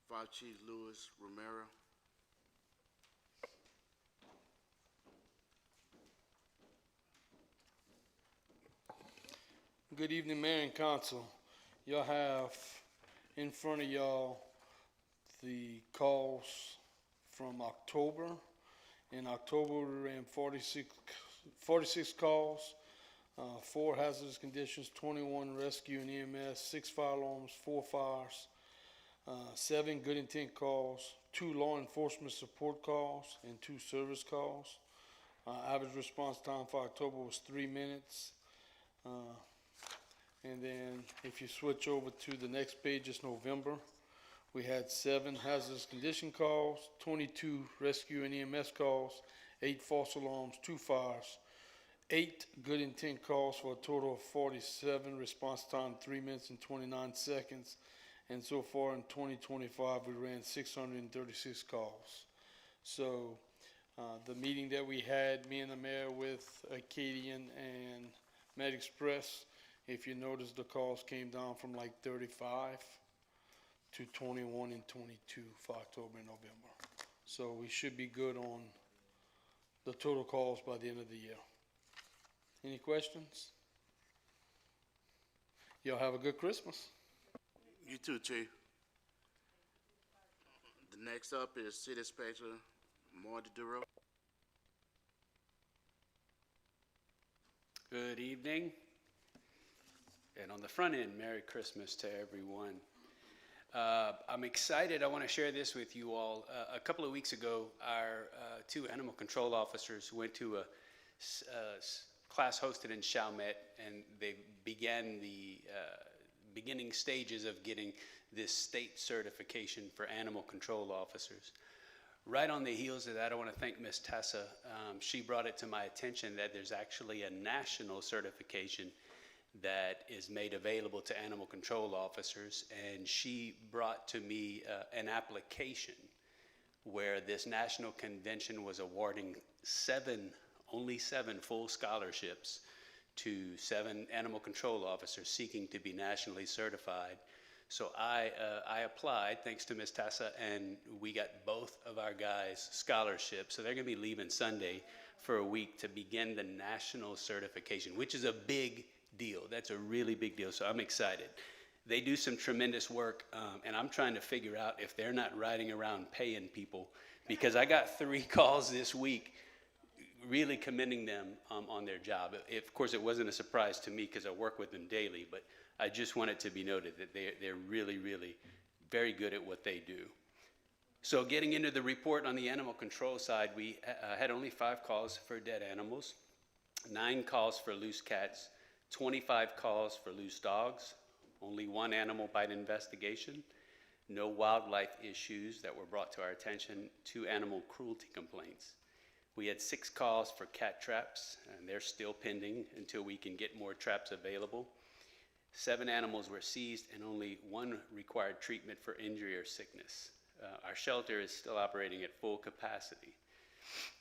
Fire Chief Louis Romero. Good evening, Mayor and Council. Y'all have in front of y'all the calls from October. In October, we ran 46 calls, 4 hazardous conditions, 21 rescue and EMS, 6 fire alarms, 4 fires, 7 good intent calls, 2 law enforcement support calls, and 2 service calls. Average response time for October was 3 minutes. And then if you switch over to the next page, it's November. We had 7 hazardous condition calls, 22 rescue and EMS calls, 8 false alarms, 2 fires, 8 good intent calls for a total of 47, response time 3 minutes and 29 seconds. And so far in 2025, we ran 636 calls. So the meeting that we had, me and the mayor with Acadian and Med Express, if you notice, the calls came down from like 35 to 21 and 22 for October and November. So we should be good on the total calls by the end of the year. Any questions? Y'all have a good Christmas. You too, Chief. The next up is City Inspector Marty Duro. Good evening. And on the front end, Merry Christmas to everyone. I'm excited. I want to share this with you all. A couple of weeks ago, our 2 animal control officers went to a class hosted in Chalmette, and they began the beginning stages of getting this state certification for animal control officers. Right on the heels of that, I want to thank Ms. Tessa. She brought it to my attention that there's actually a national certification that is made available to animal control officers, and she brought to me an application where this national convention was awarding only seven full scholarships to 7 animal control officers seeking to be nationally certified. So I applied, thanks to Ms. Tassa, and we got both of our guys scholarships. So they're going to be leaving Sunday for a week to begin the national certification, which is a big deal. That's a really big deal. So I'm excited. They do some tremendous work, and I'm trying to figure out if they're not riding around paying people, because I got 3 calls this week really commending them on their job. Of course, it wasn't a surprise to me because I work with them daily, but I just want it to be noted that they're really, really very good at what they do. So getting into the report on the animal control side, we had only 5 calls for dead animals, 9 calls for loose cats, 25 calls for loose dogs, only 1 animal bite investigation, no wildlife issues that were brought to our attention, 2 animal cruelty complaints. We had 6 calls for cat traps, and they're still pending until we can get more traps available. 7 animals were seized, and only 1 required treatment for injury or sickness. Our shelter is still operating at full capacity.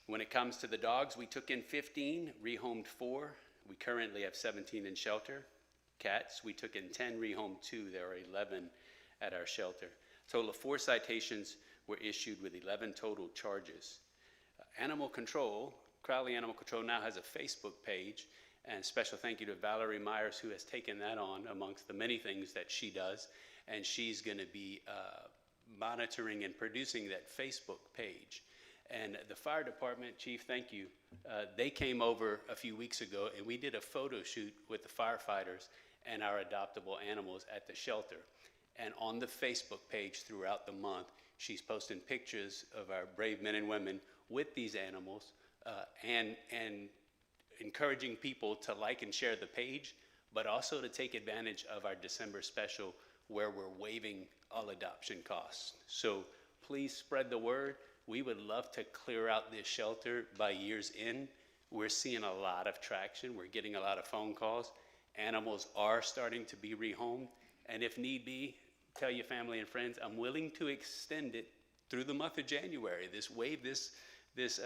When it comes to the dogs, we took in 15, rehomed 4. We currently have 17 in shelter. Cats, we took in 10, rehomed 2. There are 11 at our shelter. A total of 4 citations were issued with 11 total charges. Animal Control, Crowley Animal Control now has a Facebook page, and special thank you to Valerie Myers, who has taken that on amongst the many things that she does, and she's going to be monitoring and producing that Facebook page. And the fire department, Chief, thank you. They came over a few weeks ago, and we did a photo shoot with the firefighters and our adoptable animals at the shelter. And on the Facebook page throughout the month, she's posting pictures of our brave men and women with these animals, and encouraging people to like and share the page, but also to take advantage of our December special where we're waiving all adoption costs. So please spread the word. We would love to clear out this shelter by year's end. We're seeing a lot of traction. We're getting a lot of phone calls. Animals are starting to be rehomed, and if need be, tell your family and friends, I'm willing to extend it through the month of January, waive this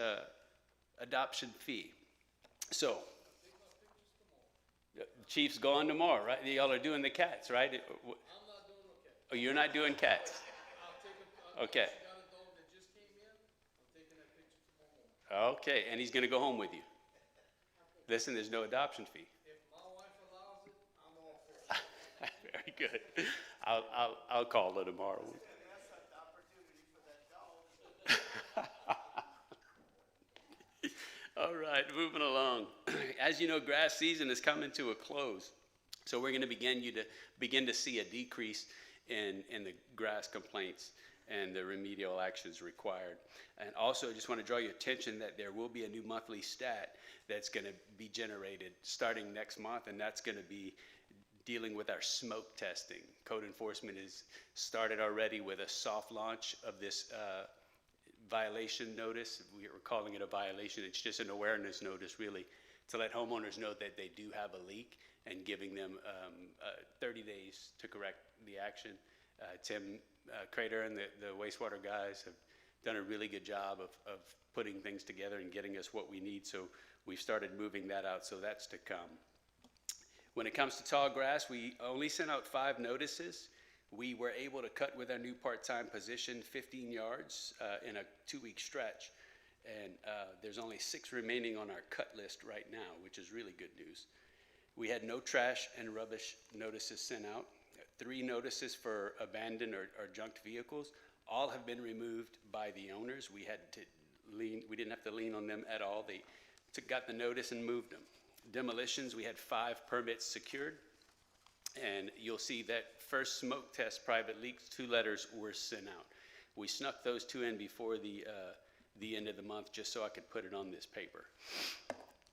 adoption fee. So, Chief's going tomorrow, right? Y'all are doing the cats, right? I'm not doing no cats. Oh, you're not doing cats? Okay. Okay, and he's going to go home with you. Listen, there's no adoption fee. If my wife allows it, I'm all for it. Very good. I'll call her tomorrow. All right, moving along. As you know, grass season is coming to a close, so we're going to begin to see a decrease in the grass complaints and the remedial actions required. And also, I just want to draw your attention that there will be a new monthly stat that's going to be generated starting next month, and that's going to be dealing with our smoke testing. Code enforcement has started already with a soft launch of this violation notice. We're calling it a violation. It's just an awareness notice, really, to let homeowners know that they do have a leak and giving them 30 days to correct the action. Tim Crater and the wastewater guys have done a really good job of putting things together and getting us what we need. So we've started moving that out, so that's to come. When it comes to tall grass, we only sent out 5 notices. We were able to cut with our new part-time position 15 yards in a 2-week stretch. And there's only 6 remaining on our cut list right now, which is really good news. We had no trash and rubbish notices sent out. 3 notices for abandoned or junked vehicles. All have been removed by the owners. We didn't have to lean on them at all. They got the notice and moved them. Demolitions, we had 5 permits secured. And you'll see that first smoke test private leaks, 2 letters were sent out. We snuck those 2 in before the end of the month just so I could put it on this paper.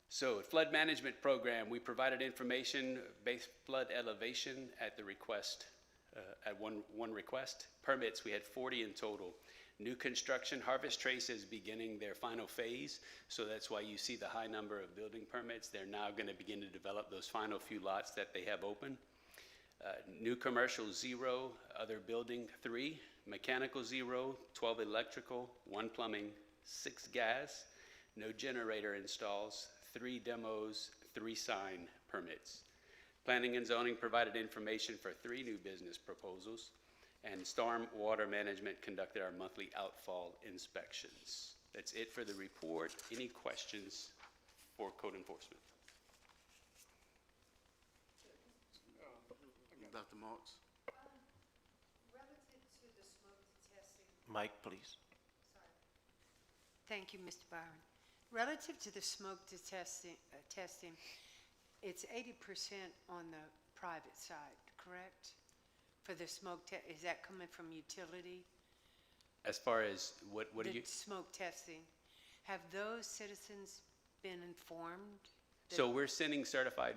So flood management program, we provided information, base flood elevation at the request, at one request. Permits, we had 40 in total. New construction, Harvest Trace is beginning their final phase, so that's why you see the high number of building permits. They're now going to begin to develop those final few lots that they have open. New commercial, 0. Other building, 3. Mechanical, 0. 12 electrical, 1 plumbing, 6 gas. No generator installs, 3 demos, 3 sign permits. Planning and zoning provided information for 3 new business proposals. And storm water management conducted our monthly outfall inspections. That's it for the report. Any questions for code enforcement? Dr. Marks? Relative to the smoke testing. Mike, please. Thank you, Mr. Byron. Relative to the smoke testing, it's 80% on the private side, correct? For the smoke is that coming from utility? As far as what do you? The smoke testing. Have those citizens been informed? So we're sending certified,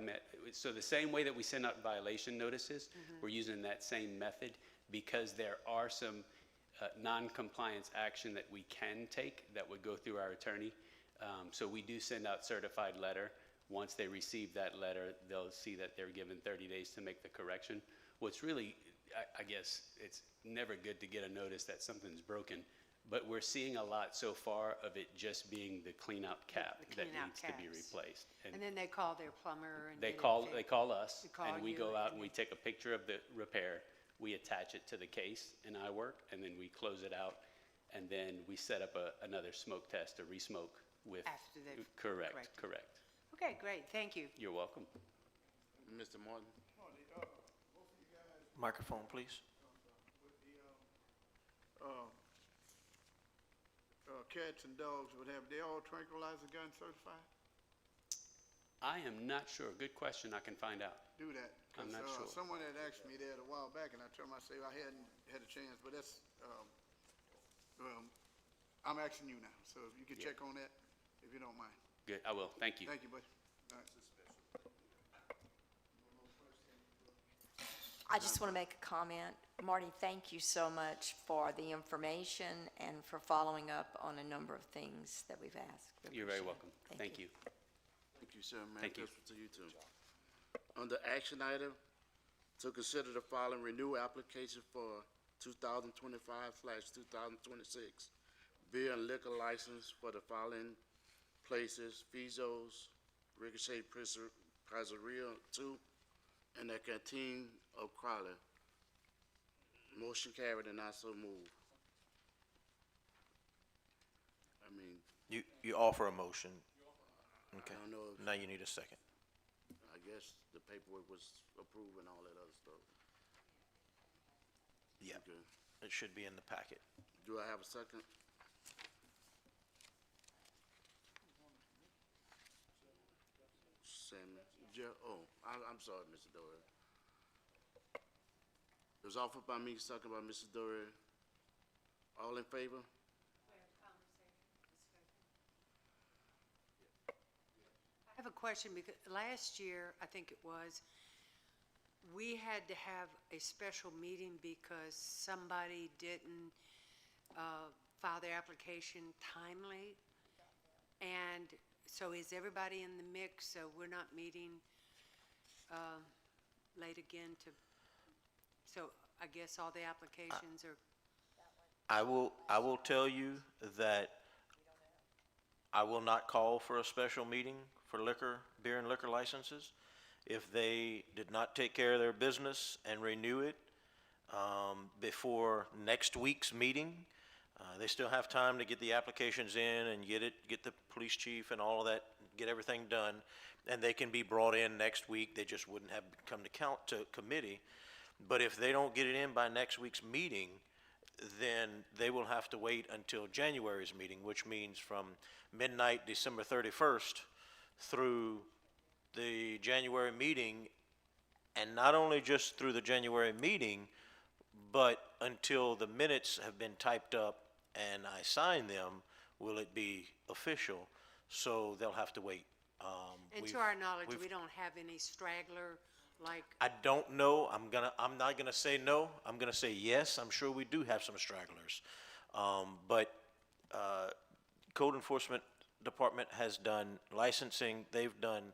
so the same way that we send out violation notices, we're using that same method because there are some non-compliance action that we can take that would go through our attorney. So we do send out certified letter. Once they receive that letter, they'll see that they're given 30 days to make the correction. What's really, I guess, it's never good to get a notice that something's broken, but we're seeing a lot so far of it just being the clean-out cap that needs to be replaced. And then they call their plumber and they call us, They call and we you, go out and and we take a picture of the repair, we attach it to the case in iWork, and then we close it out, and then we set up another smoke test, a re-smoke with. After they've Correct. Okay, great, thank you. You're welcome. Mr. Martin? Microphone, please. Cats and dogs would have, they all tranquilizer gun certified? I am not sure. Good question. I can find out. Do that. I'm not sure. Someone had asked me that a while back, and I told them, I said, I hadn't had a chance, but that's, I'm asking you now, so if you could check on that, if you don't mind. Good. I will. Thank you. Thank you, buddy. All right. I just want to make a comment. Marty, thank you so much for the information and for following up on a number of things that we've asked. We You're very appreciate welcome. it. Thank you. Thank you, sir. Thank you. To you too. Under action item, to consider the following renewal application for 2025/2026 beer and liquor license for the following places: Fizzo's, Ricochet Pizzeria 2, and the Canteen of Crowley. Motion carried and I so move. I mean, You offer a motion. Okay. I don't know if- Now you need a second. I guess the paperwork was approved and all that other stuff. Yeah. Okay. It should be in the packet. Do I have a second? Samuel, I'm sorry, Mr. Dory. It was offered by me, second by Mr. Dory. All in favor? I have a question, because last year, I think it was, we had to have a special meeting because somebody didn't file their application timely. And so is everybody in the mix? So we're not meeting late again to, so I guess all the applications are, I will tell you that I will not call for a special meeting for beer and liquor licenses. If they did not take care of their business and renew it before next week's meeting, they still have time to get the applications in and get the police chief and all of that, get everything done, and they can be brought in next week. They just wouldn't have come to committee. But if they don't get it in by next week's meeting, then they will have to wait until January's meeting, which means from midnight December 31st through the January meeting, and not only just through the January meeting, but until the minutes have been typed up and I sign them, will it be official. So they'll have to wait. and to our knowledge, we don't have any straggler, like, I don't know. I'm not gonna say no. I'm gonna say yes. I'm sure we do have some stragglers. But Code Enforcement Department has done licensing. They've done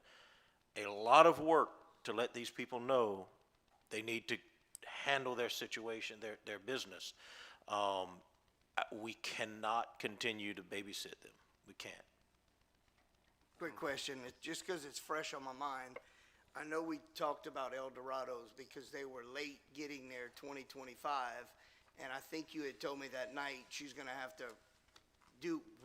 a lot of work to let these people know they need to handle their situation, their business. We cannot continue to babysit them. We can't. Quick question, just because it's fresh on my mind. I know we talked about El Dorados because they were late getting their 2025, and I think you had told me that night she's gonna have to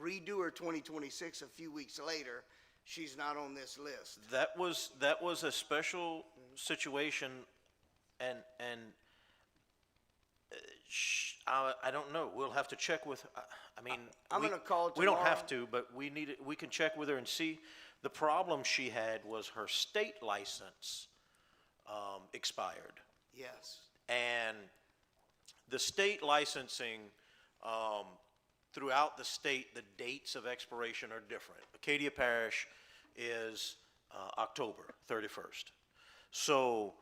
redo her 2026 a few weeks later. She's not on this list. That was a special situation, and I don't know. We'll have to check with. I mean, I'm gonna call We don't tomorrow. have to, but we need it. We can check with her and see. The problem she had was her state license expired, Yes. and the state licensing throughout the state, the dates of expiration are different. Acadia Parish is October 31st. So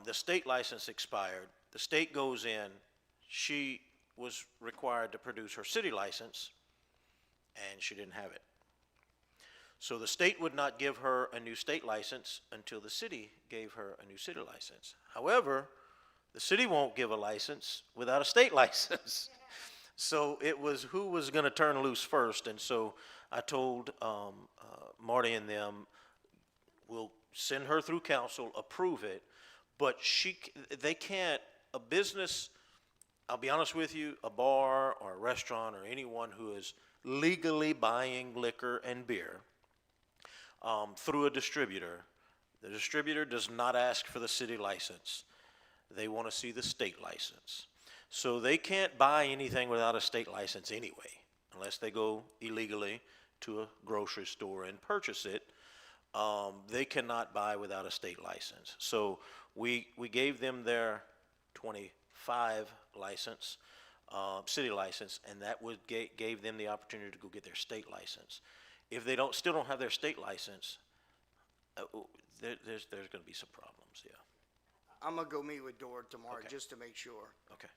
the state license expired. The state goes in. She was required to produce her city license, and she didn't have it. So the state would not give her a new state license until the city gave her a new city license. However, the city won't give a license without a state license. So it was who was going to turn loose first. And so I told Marty and them, we'll send her through council, approve it, but they can't, a business, I'll be honest with you, a bar or a restaurant or anyone who is legally buying liquor and beer through a distributor, the distributor does not ask for the city license. They want to see the state license. So they can't buy anything without a state license anyway, unless they go illegally to a grocery store and purchase it. They cannot buy without a state license. So we gave them their 25 license, city license, and that gave them the opportunity to go get their state license. If they still don't have their state license, there's going to be some problems. Yeah. I'm gonna go meet with Dora tomorrow Okay. just to make sure. Okay.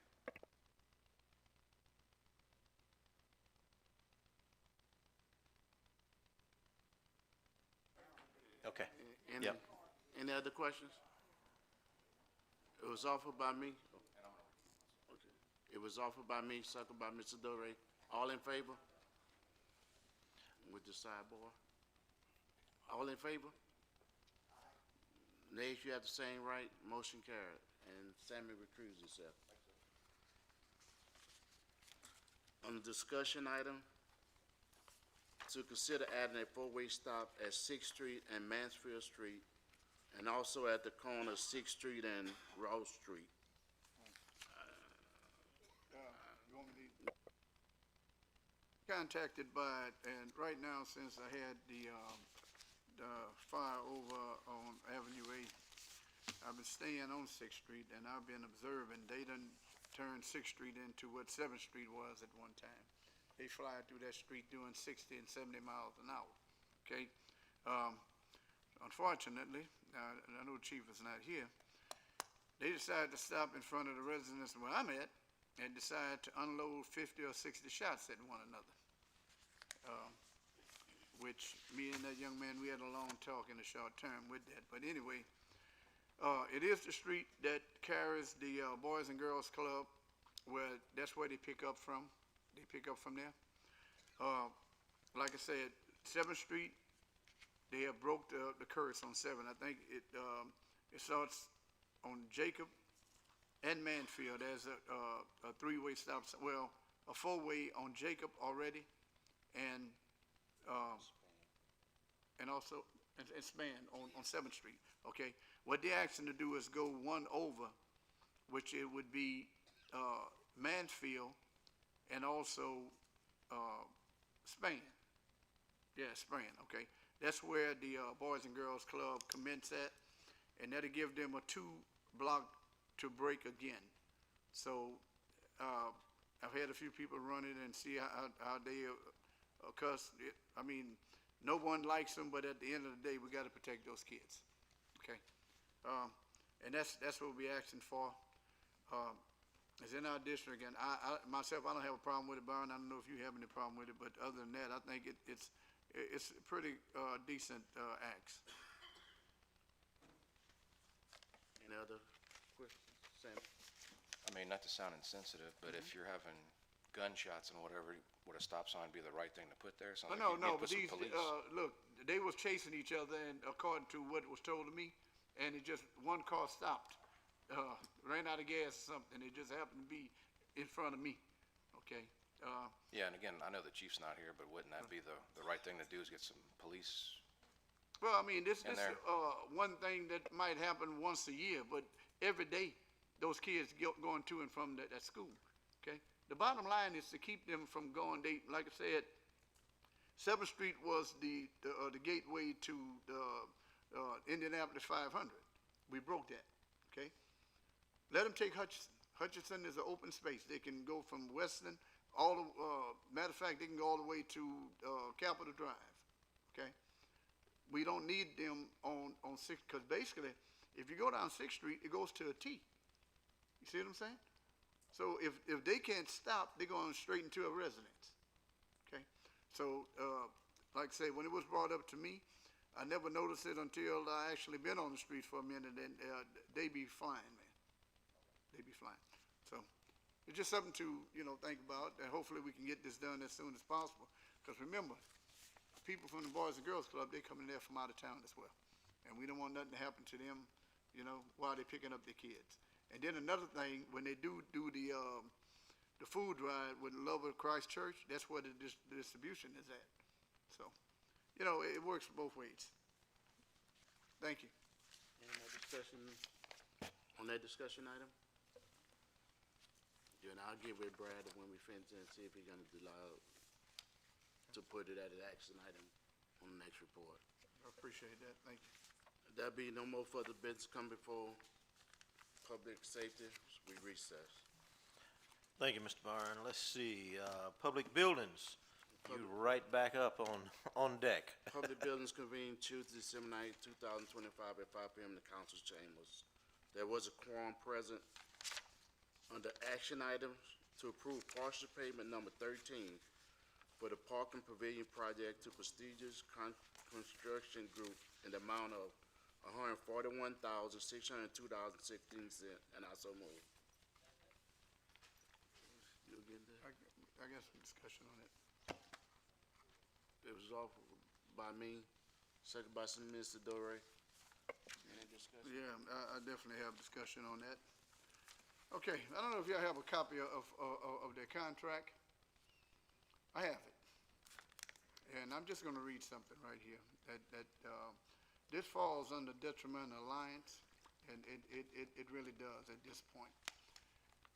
Okay. Any, Yep. any other questions? It was offered by me. Okay. It was offered by me, second by Mr. Doré. All in favor? With the sidebar? All in favor? Nays, you have the same right. Motion carried. And Sammy recused himself. On the discussion item, to consider adding a four-way stop at Sixth Street and Mansfield Street, and also at the corner of Sixth Street and Ross Street. You want me to- Contacted by, and right now, since I had the fire over on Avenue A, I've been staying on Sixth Street, and I've been observing, they done turned Sixth Street into what Seventh Street was at one time. They fly through that street doing 60 and 70 miles an hour, okay? Unfortunately, I know the chief is not here, they decided to stop in front of the residence where I'm at and decided to unload 50 or 60 shots at one another. Which me and that young man, we had a long talk in the short term with that. But anyway, it is the street that carries the Boys and Girls Club, where that's where they pick up from. They pick up from there. Like I said, 7th Street, they have broke the curse on 7. I think it starts on Jacob and Manfield. There's a 3-way stop, well, a 4-way on Jacob already, and also and Span on 7th Street. Okay, what they're asking to do is go one over, which it would be Mansfield and also Span. Yeah, Span. Okay, that's where the Boys and Girls Club commence at, and that'll give them a 2-block to break again. So I've had a few people run it and see how they cuss. I mean, no one likes them, but at the end of the day, we got to protect those kids. Okay, and that's what we're asking for. It's in our district, and I myself, I don't have a problem with it, Byron. I don't know if you have any problem with it, but other than that, I think it's a pretty decent acts. Any other questions? Sam? I mean, not to sound insensitive, but if you're having gunshots and whatever, would a stop sign be the right thing to put there? Sounds like No, you need to but put some these, police. look, they was chasing each other, and according to what was told to me, and it just, one car stopped, ran out of gas or something, it just happened to be in front of me, okay? Yeah, and again, I know the chief's not here, but wouldn't that be the right thing to do is get some police? Well, I mean, this In there. one thing that might happen once a year, but every day, those kids going to and from that school, okay? The bottom line is to keep them from going, like I said, 7th Street was the gateway to the Indianapolis 500. We broke that, okay? Let them take Hutchinson. Hutchinson is an open space. They can go from Weston matter of fact, they can go all the way to Capitol Drive, okay? We don't need them on 6th, because basically, if you go down 6th Street, it goes to a T. You see what I'm saying? So if they can't stop, they're going straight into a residence, okay? So, like I say, when it was brought up to me, I never noticed it until I actually been on the street for a minute, and they be flying, man. They be flying. So it's just something to, think about, and hopefully we can get this done as soon as possible. Because remember, people from the Boys and Girls Club, they coming there from out of town as well. And we don't want nothing to happen to them, while they're picking up their kids. And then another thing, when they do the food drive with Love of Christ Church, that's where the distribution is at. So, it works both ways. Thank you. Any more discussion on that discussion item? Then I'll give it Brad when we finish and see if he's gonna allow to put it as an action item on the next report. I appreciate that. Thank you. There be no more further bids come before public safety, we recess. Thank you, Mr. Byron. Let's see, public buildings, you right back up on deck. Public buildings convened Tuesday, December 9th, 2025 at 5 p.m. in the council chambers. There was a quorum present. Under action items, to approve partial payment number 13 for the Parking Pavilion project to prestigious construction group in the amount of $141,602.16, and I so move. You again there? I got some discussion on it. It was offered by me, second by Mr. Doré. Any discussion? Yeah, I definitely have discussion on that. Okay, I don't know if y'all have a copy of their contract. I have it. And I'm just gonna read something right here, that this falls under detrimental alliance, and it really does at this point.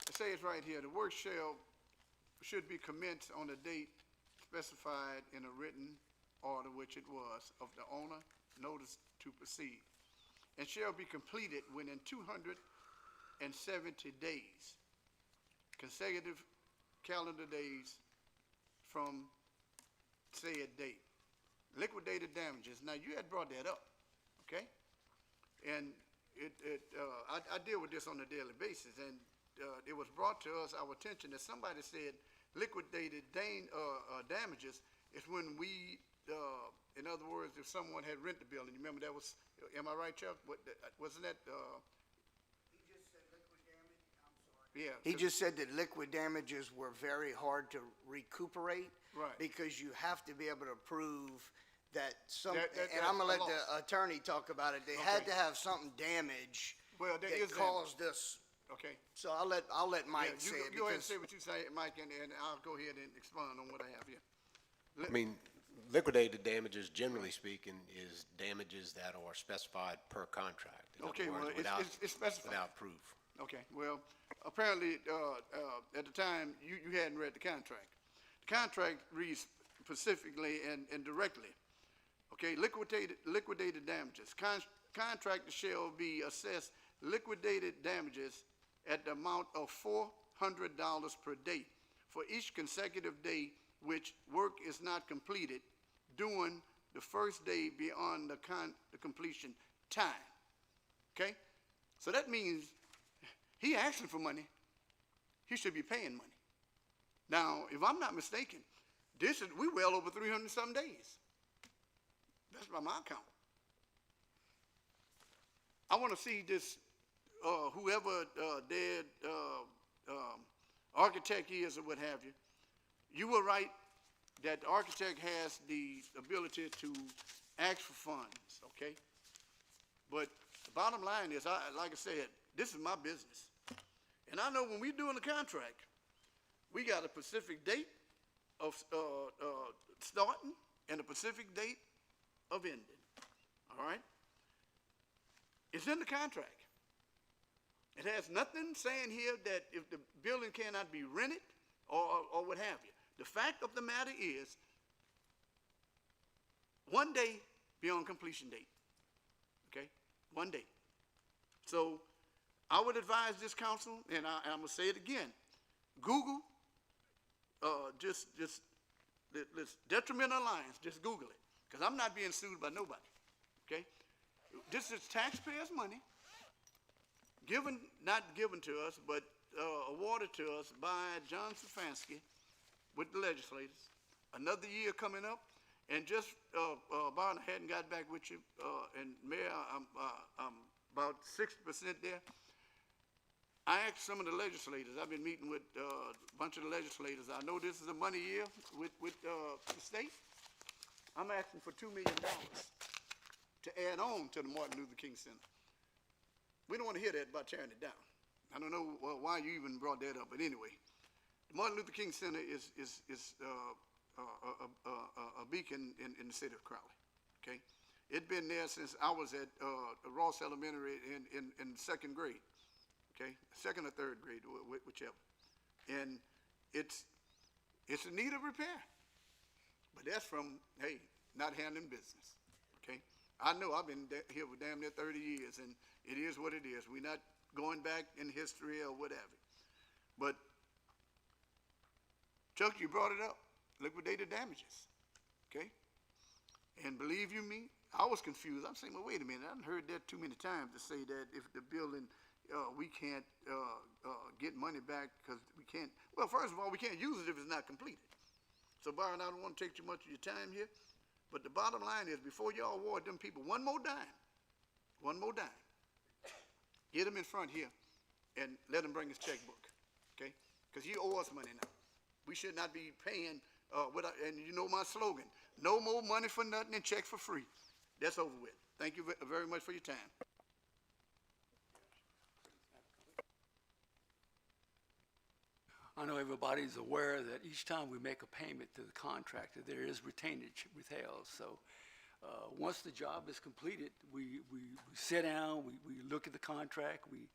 It says right here, the work should be commenced on the date specified in a written order, which it was, of the owner, notice to proceed, and shall be completed within 270 days, consecutive calendar days from said date. Liquidated damages, now you had brought that up, okay? And I deal with this on a daily basis, and it was brought to our attention that somebody said liquidated damages is when we, in other words, if someone had rented the building, you remember that was, am I right, Chuck? Wasn't that, He just said liquid damage, I'm sorry. yeah. He just said that liquid damages were very hard to recuperate. Right. Because you have to be able to prove that That- and I'm gonna let a the loss. attorney talk about it. They had Okay. to have something damage Well, there that is caused us. Okay. So I'll let Mike Yeah, say you it go ahead and because say what you say, Mike, and I'll go ahead and expound on what I have here. I mean, liquidated damages, generally speaking, is damages that are specified per contract. In other Okay, well, words, it's specified. without proof. Okay, well, apparently, at the time, you hadn't read the contract. The contract reads specifically and directly, okay, liquidated damages. Contractor shall be assessed liquidated damages at the amount of $400 per day for each consecutive day which work is not completed during the first day beyond the completion time, okay? So that means he asking for money, he should be paying money. Now, if I'm not mistaken, we well over 300 some days. That's by my count. I want to see this, whoever dead architect is or what have you. You were right that the architect has the ability to ask for funds, okay? But the bottom line is, like I said, this is my business. And I know when we're doing the contract, we got a specific date of starting and a specific date of ending, all right? It's in the contract. It has nothing saying here that if the building cannot be rented or what have you. The fact of the matter is, one day beyond completion date, okay? One day. So I would advise this council, and I'm gonna say it again, Google, this detrimental alliance, just Google it, because I'm not being sued by nobody, okay? This is taxpayers' money, not given to us, but awarded to us by John Stefanski with the legislators. Another year coming up, and just, Barn, I hadn't got back with you, and Mayor, I'm about 60% there. I asked some of the legislators, I've been meeting with a bunch of the legislators. I know this is a money year with the state. I'm asking for $2 million to add on to the Martin Luther King Center. We don't want to hear that about tearing it down. I don't know why you even brought that up, but anyway, the Martin Luther King Center is a beacon in the city of Crowley, okay? It's been there since I was at Ross Elementary in second grade, okay? Second or third grade, whichever. And it's in need of repair. But that's from, hey, not handling business, okay? I know I've been here for damn near 30 years, and it is what it is. We're not going back in history or whatever. But, Chuck, you brought it up, liquidated damages, okay? And believe you me, I was confused. I'm saying, well, wait a minute, I've heard that too many times to say that if the building, we can't get money back because we can't, well, first of all, we can't use it if it's not completed. So, Byron, I don't want to take too much of your time here, but the bottom line is, before y'all award them people one more dime, get them in front here and let them bring his checkbook, okay? Because you owe us money now. We should not be paying, and you know my slogan, no more money for nothing and check for free. That's over with. Thank you very much for your time. I know everybody's aware that each time we make a payment to the contractor, there is retainage withheld. So once the job is completed, we sit down, we look at the contract, we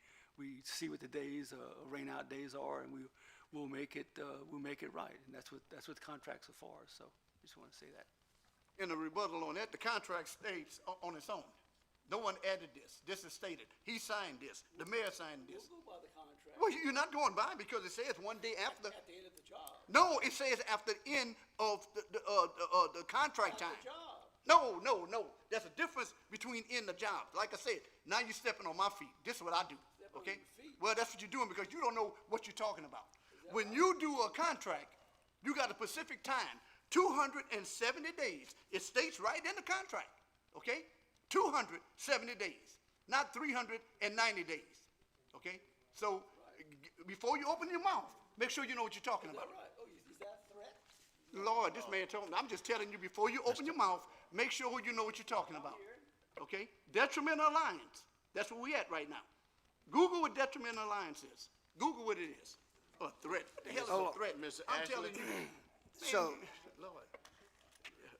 see what the days, rain out days are, and we'll make it right. And that's what the contracts are for. So I just want to say that. In a rebuttal on that, the contract states on its own. No one added this. This is stated. He signed this. The mayor signed this. We'll go by the contract. Well, you're not going by because it says one day after. At the end of the job. No, it says after the end of the contract time. The job. No, no, no. There's a difference between in the job. Like I said, now you're stepping on my feet. This is what I do, okay? Well, that's what you're doing because you don't know what you're talking about. When you do a contract, you got a specific time, 270 days. It states right in the contract, okay? 270 days, not 390 days, okay? So before you open your mouth, make sure you know what you're talking about. Is that a threat? Lord, this man told me, I'm just telling you, before you open your mouth, make sure you know what you're talking about, okay? Detrimental alliance, that's where we at right now. Google what detrimental alliance is. Google what it is. A threat. The hell is a threat? Mr. I'm Ashley. telling you. So- Man, Lord.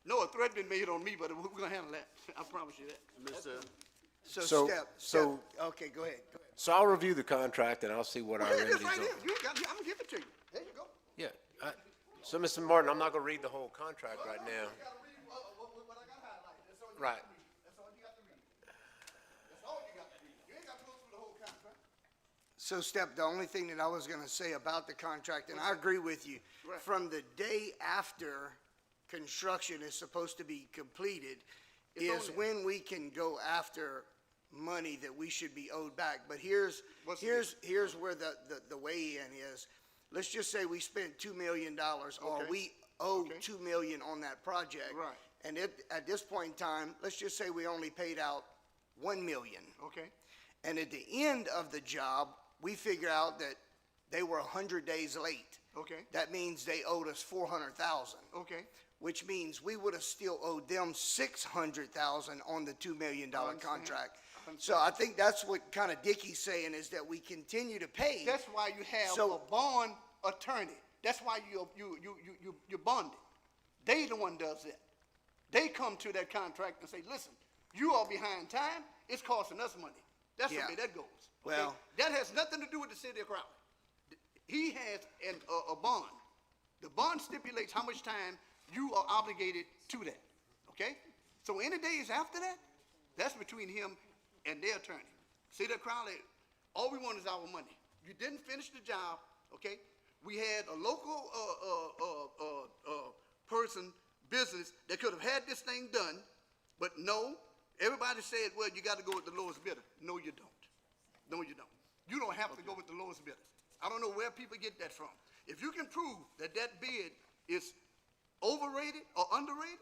No, a threat been made on me, but we're gonna handle that. I promise you that. Mr. So okay, go ahead. So I'll review the contract and I'll see what our Here it remedies is right are. here. You got, I'm gonna give it to you. There you go. Yeah. So, Mr. Martin, I'm not gonna read the whole contract right now. You gotta read what I got highlighted. That's all you Right. got to read. That's all you got to read. That's all you got to read. You ain't got to go through the whole contract. So, Step, the only thing that I was gonna say about the contract, and I agree with you, Right. from the day after construction is supposed to be completed It's is on there. when we can go after money that we should be owed back. But here's What's the here's where the weigh-in is. Let's just say we spent $2 million, or Okay. we owe Okay. $2 million on that project. Right. And at this point in time, let's just say we only paid out $1 million. Okay. And at the end of the job, we figure out that they were 100 days late. Okay. That means they owed us 400,000. Okay. Which means we would have still owed them 600,000 on the $2 million understand. contract. I understand. So I think that's what kind of Dickie's saying, is that we continue to pay. That's why you have So- a bond attorney. That's why you bonded. They the one does that. They come to that contract and say, listen, you are behind time. It's costing us money. That's the Yeah. way that goes. okay? Well- That has nothing to do with the city of Crowley. He has a bond. The bond stipulates how much time you are obligated to that, okay? So any days after that, that's between him and their attorney. City of Crowley, all we want is our money. You didn't finish the job, okay? We had a local person, business, that could have had this thing done, but no, everybody said, well, you got to go with the lowest bidder. No, you don't. No, you don't. You don't have to go with the lowest bidder. I don't know where people get that from. If you can prove that that bid is overrated or underrated,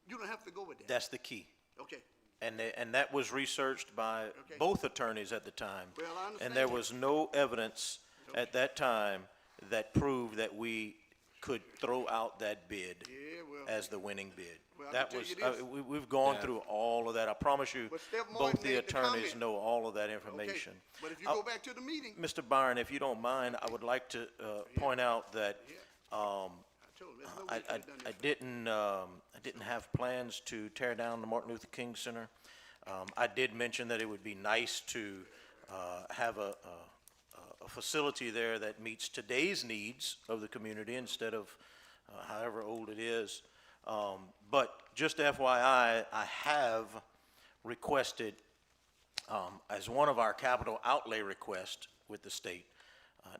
you don't have to go with that. That's the key. Okay. And that was researched by Okay. both attorneys at the time. Well, I understand And there that. was no evidence at that time that proved that we could throw out that bid Yeah, well. as the winning bid. Well, I That can was, tell you this. we've gone through all of that. I promise you, But Steph Martin both the made the attorneys comment. know all of that Okay. information. But if you I'll- go back to the meeting, Mr. Byron, if you don't mind, I would like to point out that I told him, there's no way I you could've done I didn't have plans to tear down the Martin Luther King Center. I did mention that it would be nice to have a facility there that meets today's needs of the community instead of however old it is. But just FYI, I have requested, as one of our capital outlay requests with the state,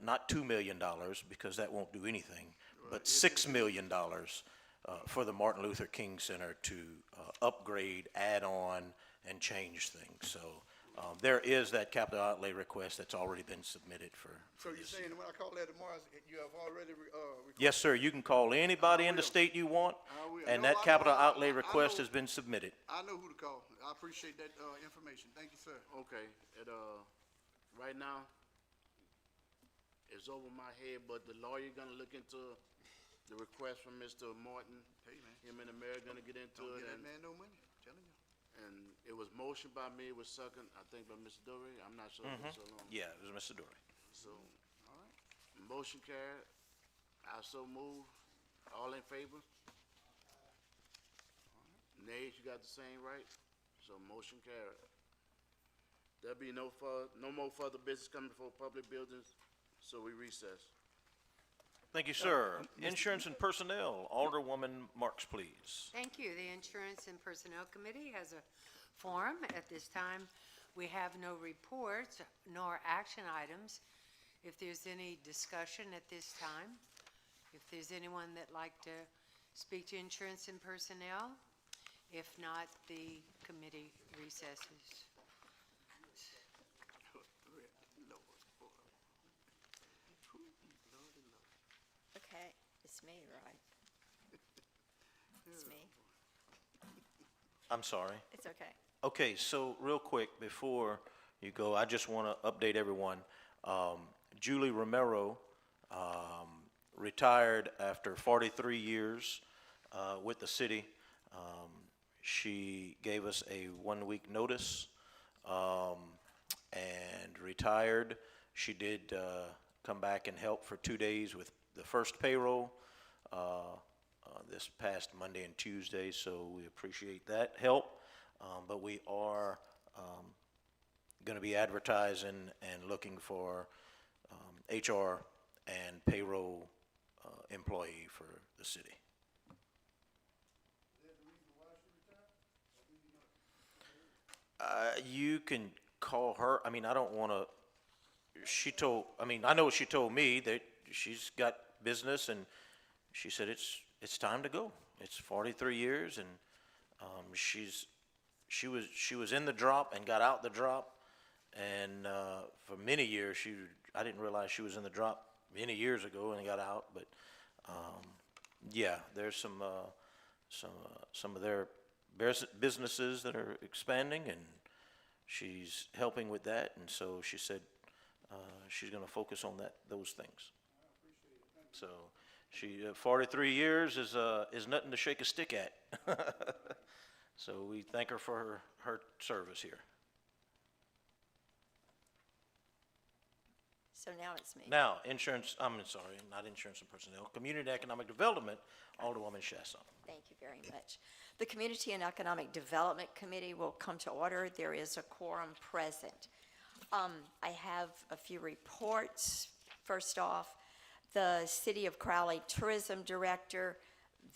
not $2 million, because that won't do anything, but $6 million for the Martin Luther King Center to upgrade, add on, and change things. So there is that capital outlay request that's already been submitted for So you're this. saying when I call that tomorrow, you have already, requested? Yes, sir, you can call anybody in the will. state you want, I will. and No, that I- capital I- outlay I request know. has been submitted. I know who to call. I appreciate that, information. Thank you, sir. Okay, right now, it's over my head, but the lawyer gonna look into the request from Mr. Martin. Hey, man. Him and the mayor gonna get into Don't it, give that and, man no money, I'm telling you. and it was motioned by me, it was second, I think by Mr. Dorey, I'm not sure, it's been so long. Yeah, it was Mr. Dory. So, all right, motion carried, I so move, all in favor? Nays, you got the same right, so motion carried. There'll be no more further business coming before public buildings, so we recess. Thank you, sir. Insurance and Personnel, Alderwoman Marks, please. Thank you. The Insurance and Personnel Committee has a forum. At this time, we have no reports nor action items. If there's any discussion at this time, if there's anyone that'd like to speak to Insurance and Personnel, If not, the committee recesses. Okay, it's me, right? It's me. I'm sorry. It's okay. Okay, so real quick, before you go, I just want to update everyone. Julie Romero retired after 43 years with the city. She gave us a 1-week notice and retired. She did come back and help for 2 days with the first payroll this past Monday and Tuesday, so we appreciate that help. But we are going to be advertising and looking for HR and payroll employee for the city. You can call her. I mean, I don't want to. I know she told me that she's got business, and she said it's time to go. It's 43 years, and she was in the drop and got out the drop, and for many years I didn't realize she was in the drop many years ago and got out. But yeah, there's some of their businesses that are expanding, and she's helping with that, and so she said she's going to focus on those things. So 43 years is nothing to shake a stick at. So we thank her for her service here. So now it's me. Now, not insurance and personnel, Community and Economic Development, Alderwoman Chasson. Thank you very much. The Community and Economic Development Committee will come to order. There is a quorum present. I have a few reports. First off, the City of Crowley Tourism Director,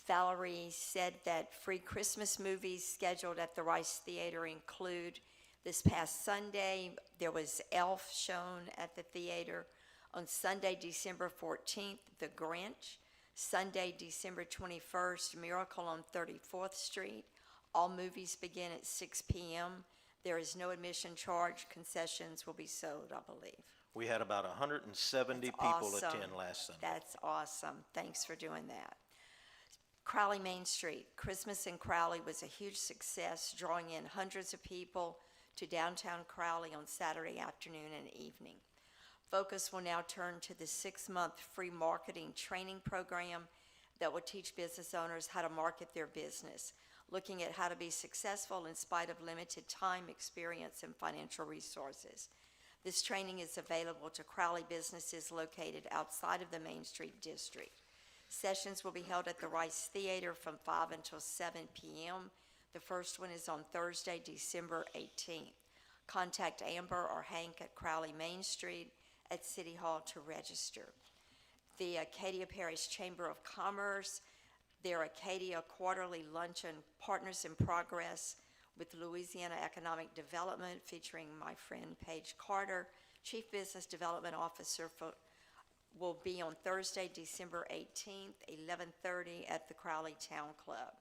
Valerie, said that free Christmas movies scheduled at the Rice Theater include this past Sunday, there was Elf shown at the theater. On Sunday, December 14th, The Grinch. Sunday, December 21st, Miracle on 34th Street. All movies begin at 6 p.m. There is no admission charge. Concessions will be sold, I believe. We had about 170 That's people awesome. attend last Sunday. That's awesome. Thanks for doing that. Crowley Main Street. Christmas in Crowley was a huge success, drawing in hundreds of people to downtown Crowley on Saturday afternoon and evening. Focus will now turn to the 6-month free marketing training program that will teach business owners how to market their business, looking at how to be successful in spite of limited time, experience, and financial resources. This training is available to Crowley businesses located outside of the Main Street district. Sessions will be held at the Rice Theater from 5 until 7 p.m. The first one is on Thursday, December 18th. Contact Amber or Hank at Crowley Main Street at City Hall to register. The Acadia Parish Chamber of Commerce, their Acadia Quarterly Luncheon Partners in Progress with Louisiana Economic Development, featuring my friend Paige Carter, Chief Business Development Officer, will be on Thursday, December 18th, 11:30 at the Crowley Town Club.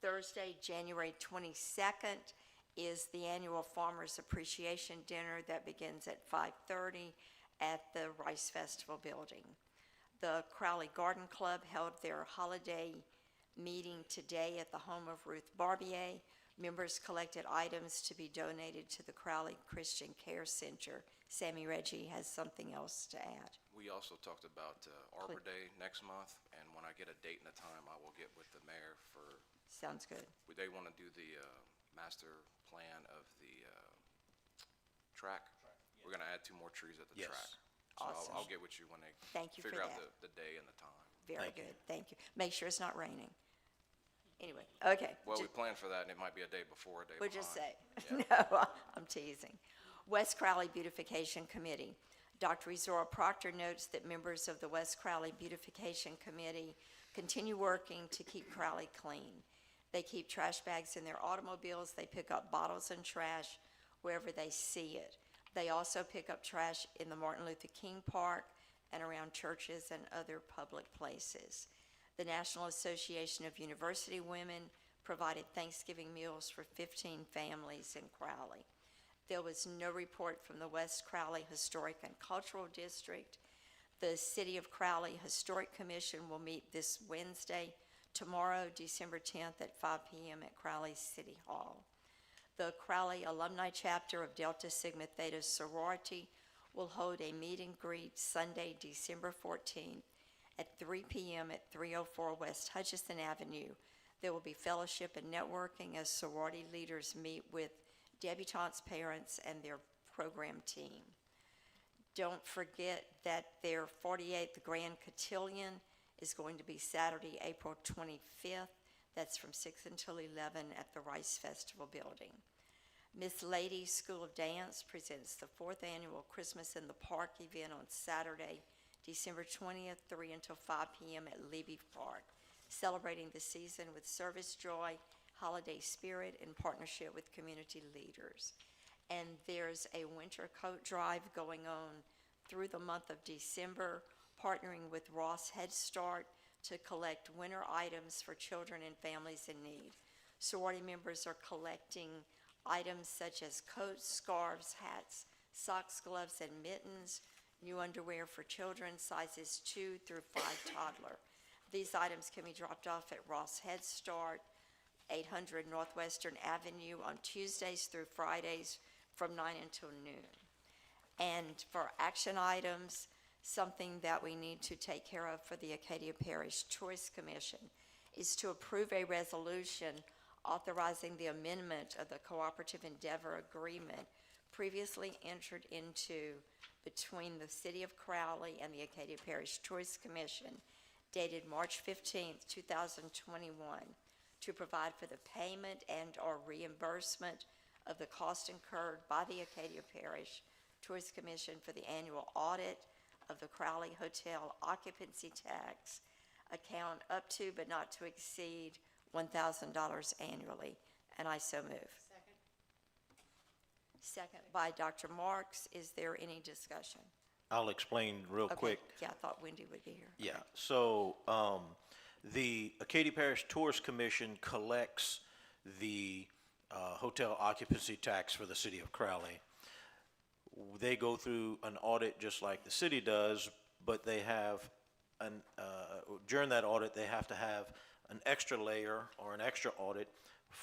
Thursday, January 22nd, is the annual Farmers Appreciation Dinner that begins at 5:30 at the Rice Festival Building. The Crowley Garden Club held their holiday meeting today at the home of Ruth Barbier. Members collected items to be donated to the Crowley Christian Care Center. Sammy Reggie has something else to add. We also talked about Arbor Day next month, and when I get a date and a time, I will get with the mayor for. Sounds good. They want to do the master plan of the track. We're going to add 2 more trees at the Yes. track. So Awesome. I'll get with you when they Thank you for figure out that. the day and the time. Very Thank you. good, thank you. Make sure it's not raining. Anyway, okay. Well, we planned for that, and it might be a day before, a day We'll behind. just say, Yeah. no, I'm teasing. West Crowley Beautification Committee. Dr. Ezora Proctor notes that members of the West Crowley Beautification Committee continue working to keep Crowley clean. They keep trash bags in their automobiles. They pick up bottles and trash wherever they see it. They also pick up trash in the Martin Luther King Park and around churches and other public places. The National Association of University Women provided Thanksgiving meals for 15 families in Crowley. There was no report from the West Crowley Historic and Cultural District. The City of Crowley Historic Commission will meet this Wednesday, tomorrow, December 10th at 5 p.m. at Crowley City Hall. The Crowley Alumni Chapter of Delta Sigma Theta Sorority will hold a meet and greet Sunday, December 14th at 3 p.m. at 304 West Hutchison Avenue. There will be fellowship and networking as sorority leaders meet with debutantes' parents and their program team. Don't forget that their 48th Grand Cotillion is going to be Saturday, April 25th. That's from 6 until 11 at the Rice Festival Building. Miss Lady School of Dance presents the 4th annual Christmas in the Park event on Saturday, December 20th, 3 until 5 p.m. at Levy Park, celebrating the season with service joy, holiday spirit, in partnership with community leaders. And there's a winter coat drive going on through the month of December, partnering with Ross Head Start to collect winter items for children and families in need. Sorority members are collecting items such as coats, scarves, hats, socks, gloves, and mittens, new underwear for children, sizes 2 through 5 toddler. These items can be dropped off at Ross Head Start, 800 Northwestern Avenue on Tuesdays through Fridays from 9 until noon. And for action items, something that we need to take care of for the Acadia Parish Tourist Commission is to approve a resolution authorizing the amendment of the Cooperative Endeavor Agreement previously entered into between the City of Crowley and the Acadia Parish Tourist Commission dated March 15th, 2021, to provide for the payment and/or reimbursement of the cost incurred by the Acadia Parish Tourist Commission for the annual audit of the Crowley Hotel occupancy tax account up to but not to exceed $1,000 annually, and I so move. Second by Dr. Marks. Is there any discussion? I'll explain real Okay. quick. Yeah, I thought Wendy would be here. Yeah, so the Acadia Parish Tourist Commission collects the hotel occupancy tax for the city of Crowley. They go through an audit just like the city does, but they have during that audit, they have to have an extra layer or an extra audit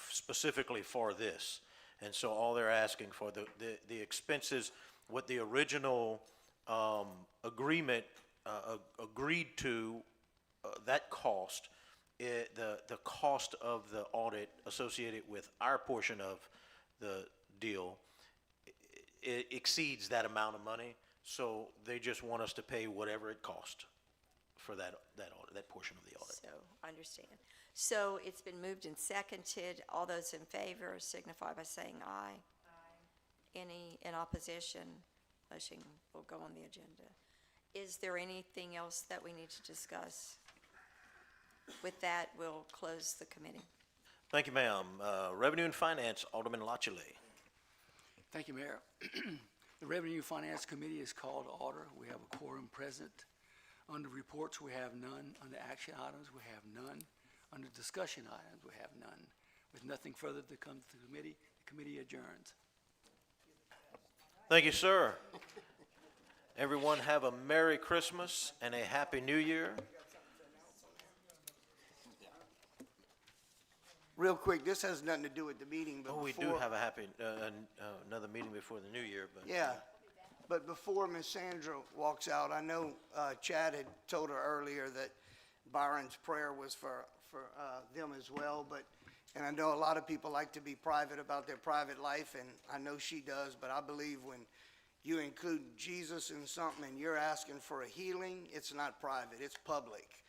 specifically for this. And so all they're asking for, the expenses, what the original agreement agreed to, that cost, the cost of the audit associated with our portion of the deal, it exceeds that amount of money. So they just want us to pay whatever it cost for that audit, that portion of the audit. So, I understand. So, it's been moved and seconded. All those in favor signify by saying aye. Aye. Any in opposition? Motion will go on the agenda. Is there anything else that we need to discuss? With that, we'll close the committee. Thank you, ma'am. Revenue and Finance, Alderman Lachele. Thank you, Mayor. The Revenue Finance Committee is called to order. We have a quorum present. Under reports, we have none. Under action items, we have none. Under discussion items, we have none. With nothing further to come to the committee adjourns. Thank you, sir. Everyone have a Merry Christmas and a Happy New Year. Real quick, this has nothing to do with the meeting, but Oh, we do before- have a happy, another meeting before the new year, but. Yeah, but before Ms. Sandra walks out, I know Chad had told her earlier that Byron's prayer was for them as well, and I know a lot of people like to be private about their private life, and I know she does, but I believe when you include Jesus in something and you're asking for a healing, it's not private, it's public.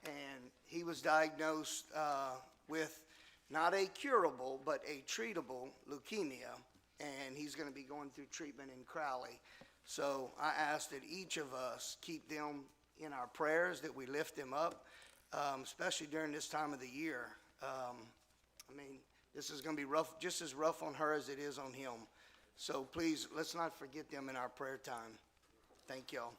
And he was diagnosed with not a curable, but a treatable leukemia, and he's going to be going through treatment in Crowley. So I ask that each of us keep them in our prayers, that we lift them up, especially during this time of the year. I mean, this is going to be rough, just as rough on her as it is on him. So please, let's not forget them in our prayer time. Thank y'all.